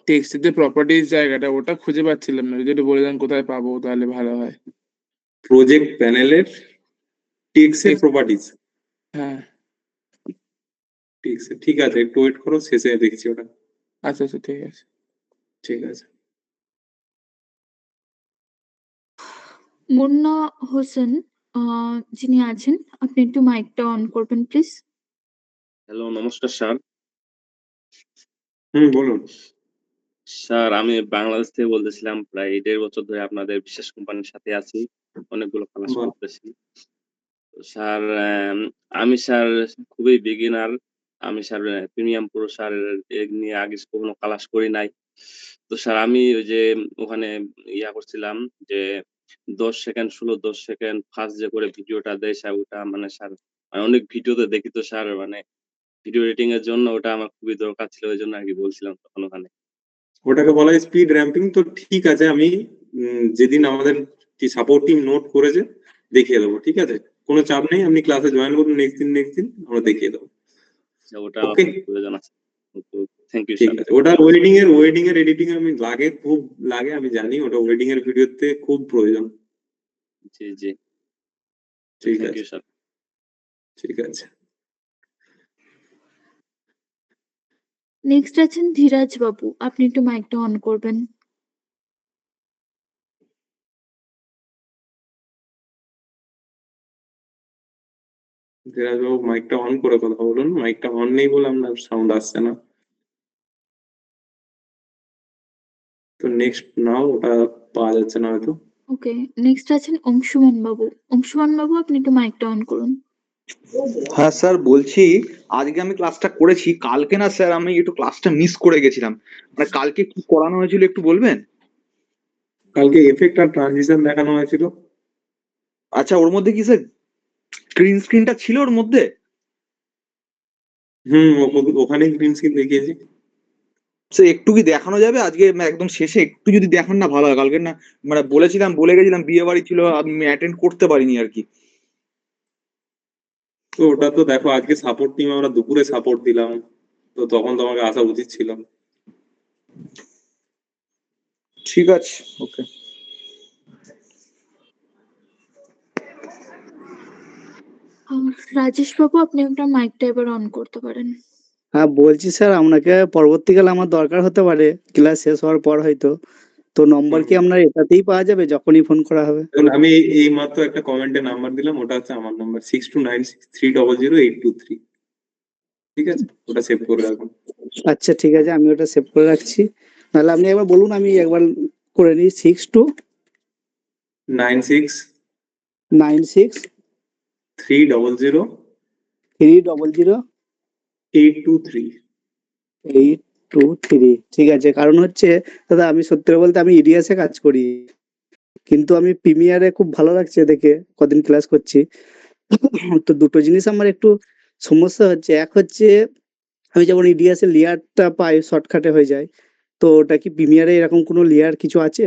টেক্সটের যে প্রপার্টিজ জায়গাটা ওটা খুঁজে পাচ্ছিলাম না, যদি একটু বলে দেন কোথায় পাবো তাহলে ভালো হয়। প্রজেক্ট প্যানেলের টেক্সটের প্রপার্টিজ। হ্যাঁ, ঠিক আছে, একটু ওয়েট করো, শেষে দেখছি ওটা। আচ্ছা আচ্ছা, ঠিক আছে। ঠিক আছে। মুন্না হোসেন যিনি আছেন, আপনি একটু মাইকটা অন করবেন প্লিজ। হ্যালো, নমস্কার স্যার। বলুন। স্যার আমি বাংলাদেশ থেকে বলতেছিলাম, প্রায় 1.5 বছর ধরে আপনাদের বিশেষ কোম্পানির সাথে আছি, অনেকগুলো ক্লাস বাহ। করতেছি। তো স্যার আমি স্যার খুবই বিগিনার। আমি স্যার প্রিমিয়াম প্রো স্যার নিয়ে আগে কখনো ক্লাস করি নাই। তো স্যার আমি ওই যে ওখানে করছিলাম যে 10 সেকেন্ড 10 সেকেন্ড ফার্স্ট যে করে ভিডিওটা দেয় স্যার, ওটা মানে স্যার আমি অনেক ভিডিওতে দেখি তো স্যার, মানে ভিডিও এডিটিং এর জন্য ওটা আমার খুবই দরকার ছিল, ওইজন্য আরকি বলছিলাম তখন ওখানে। ওটাকে বলা হয় স্পিড র্যাম্পিং। তো ঠিক আছে, আমি যেদিন আমাদের কি সাপোর্ট টিম নোট করেছে দেখিয়ে দেবো, ঠিক আছে? কোনো চাপ নেই, আপনি ক্লাসে জয়েন করুন, নেক্সট দিন আমরা দেখিয়ে দেবো। আচ্ছা, ওটা আমার ওকে, খুব প্রয়োজন আছে। থ্যাংক ইউ ঠিক স্যার। আছে। ওটা ওয়েডিং এর এডিটিং আমি খুব লাগে, আমি জানি, ওটা ওয়েডিং এর ভিডিওতে খুব প্রয়োজন। জি, জি। ঠিক থ্যাংক আছে, ইউ স্যার। ঠিক আছে। নেক্সট আছেন ধীরাজ বাবু। আপনি একটু মাইকটা অন করবেন। ধীরাজবাবু মাইকটা অন করে কথা বলুন, মাইকটা অন নেই বলে আপনার সাউন্ড আসছে না। তো নেক্সট নাও, ওটা পাওয়া যাচ্ছে না হয়তো। ওকে, নেক্সট আছেন অংশুমান বাবু। অংশুমান বাবু, আপনি একটু মাইকটা অন করুন। হ্যাঁ স্যার, বলছি আজকে আমি ক্লাসটা করেছি, কালকে না স্যার আমি একটু ক্লাসটা মিস করে গেছিলাম। মানে কালকে কি করানো হয়েছিল একটু বলবেন? কালকে এফেক্ট আর ট্রানজিশন দেখানো হয়েছিল। আচ্ছা, ওর মধ্যে কি স্যার গ্রিন স্ক্রিনটা ছিল ওর মধ্যে? ওখানে গ্রিন স্ক্রিন দেখিয়েছি। স্যার একটু কি দেখানো যাবে আজকে, একদম শেষে একটু যদি দেখান না ভালো হয়। কালকে না মানে বলে গেছিলাম, বিয়ে বাড়ি ছিল, আমি অ্যাটেন্ড করতে পারিনি আর কি। তো ওটা তো দেখো, আজকে সাপোর্ট টিম আমরা দুপুরে সাপোর্ট দিলাম, তো তখন তোমাকে আসা উচিত ছিল। ঠিক আছে, ওকে। রাজেশ বাবু, আপনি আপনার মাইকটা এবার অন করতে পারেন। হ্যাঁ, বলছি স্যার আপনাকে পরবর্তীকালে আমার দরকার হতে পারে ক্লাস শেষ হওয়ার পর হয়তো। তো নম্বর কি আপনার এটাতেই পাওয়া যাবে যখনই ফোন করা হবে? আমি এই মাত্র একটা কমেন্টে নাম্বার দিলাম, ওটা হচ্ছে আমার নাম্বার 6296300823। ঠিক আছে, ওটা সেভ করে রাখুন। আচ্ছা ঠিক আছে, আমি ওটা সেভ করে রাখছি। নাহলে আপনি একবার বলুন, আমি একবার করে নিই। 96 6296 300 300 823। 823। ঠিক আছে, কারণ হচ্ছে দাদা আমি সত্যি করে বলতে আমি ইডিএসে কাজ করি, কিন্তু আমি প্রিমিয়ারে খুব ভালো লাগছে দেখে কদিন ক্লাস করছি। তো দুটো জিনিস আমার একটু সমস্যা হচ্ছে। এক হচ্ছে আমি যেমন ইডিএস এর লেয়ারটা পাই শর্টকাটে হয়ে যায়, তো ওটা কি প্রিমিয়ারে এরকম কোনো লেয়ার কিছু আছে?